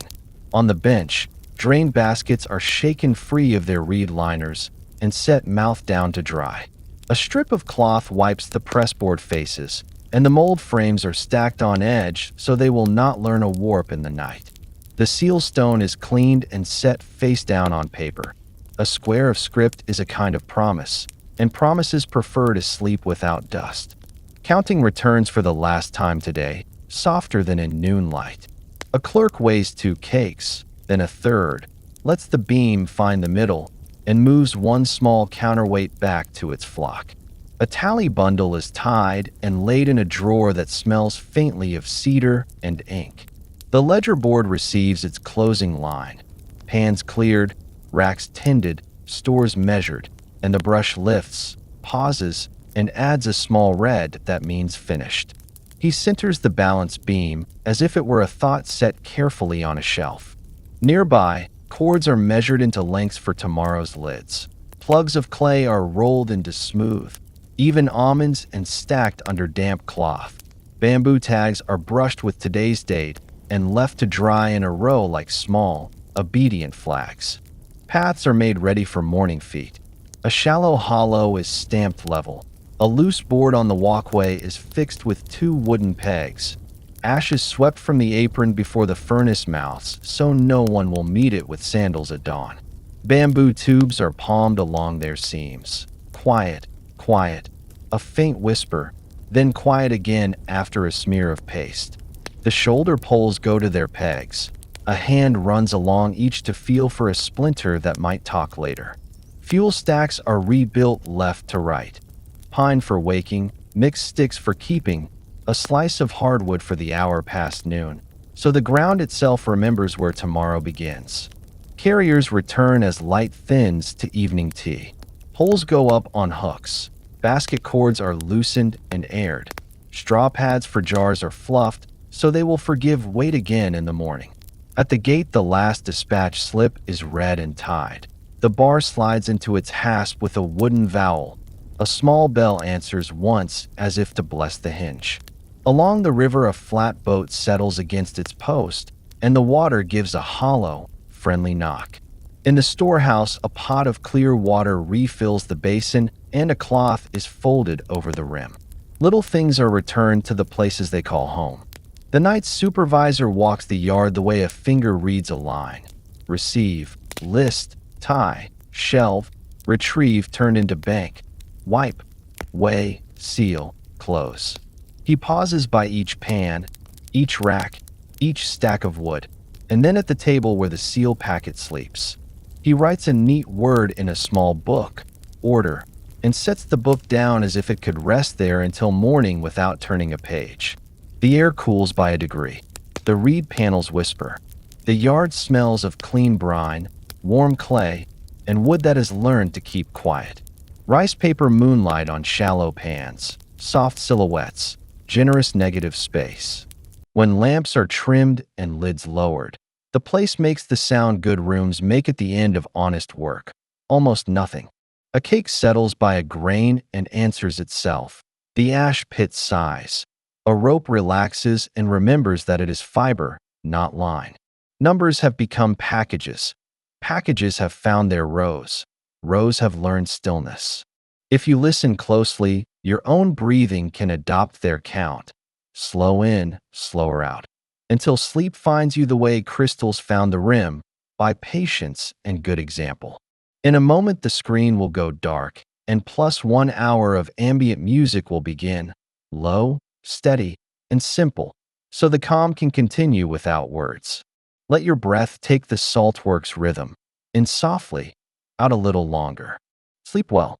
On the bench, drain baskets are shaken free of their reed liners and set mouth down to dry. A strip of cloth wipes the pressboard faces, and the mold frames are stacked on edge so they will not learn a warp in the night. The seal stone is cleaned and set face down on paper. A square of script is a kind of promise, and promises prefer to sleep without dust. Counting returns for the last time today, softer than in noonlight. A clerk weighs 2 cakes, then a third, lets the beam find the middle, and moves one small counterweight back to its flock. A tally bundle is tied and laid in a drawer that smells faintly of cedar and ink. The ledger board receives its closing line. Pans cleared, racks tended, stores measured, and the brush lifts, pauses, and adds a small red that means finished. He centers the balance beam as if it were a thought set carefully on a shelf. Nearby, cords are measured into lengths for tomorrow's lids. Plugs of clay are rolled into smooth, even almonds and stacked under damp cloth. Bamboo tags are brushed with today's date and left to dry in a row like small, obedient flags. Paths are made ready for morning feet. A shallow hollow is stamped level. A loose board on the walkway is fixed with 2 wooden pegs. Ashes swept from the apron before the furnace mouths so no one will meet it with sandals at dawn. Bamboo tubes are palmed along their seams. Quiet, quiet. A faint whisper, then quiet again after a smear of paste. The shoulder poles go to their pegs. A hand runs along each to feel for a splinter that might talk later. Fuel stacks are rebuilt left to right. Pine for waking, mixed sticks for keeping, a slice of hardwood for the hour past noon, so the ground itself remembers where tomorrow begins. Carriers return as light thins to evening tea. Poles go up on hooks. Basket cords are loosened and aired. Straw pads for jars are fluffed, so they will forgive wait again in the morning. At the gate, the last dispatch slip is read and tied. The bar slides into its hasp with a wooden vowel. A small bell answers once as if to bless the hinge. Along the river, a flat boat settles against its post, and the water gives a hollow, friendly knock. In the storehouse, a pot of clear water refills the basin, and a cloth is folded over the rim. Little things are returned to the places they call home. The night supervisor walks the yard the way a finger reads a line. Receive, list, tie, shelve, retrieve turned into bank, wipe, weigh, seal, close. He pauses by each pan, each rack, each stack of wood, and then at the table where the seal packet sleeps. He writes a neat word in a small book, order, and sets the book down as if it could rest there until morning without turning a page. The air cools by a degree. The reed panels whisper. The yard smells of clean brine, warm clay, and wood that has learned to keep quiet. Rice paper moonlight on shallow pans, soft silhouettes, generous negative space. When lamps are trimmed and lids lowered, the place makes the sound good rooms make at the end of honest work. Almost nothing. A cake settles by a grain and answers itself. The ash pit sighs. A rope relaxes and remembers that it is fiber, not line. Numbers have become packages. Packages have found their rows. Rows have learned stillness. If you listen closely, your own breathing can adopt their count. Slow in, slower out. Until sleep finds you the way crystals found the rim, by patience and good example. In a moment the screen will go dark, and plus 1 hour of ambient music will begin, low, steady, and simple, so the calm can continue without words. Let your breath take the Saltworks rhythm, in softly, out a little longer. Sleep well.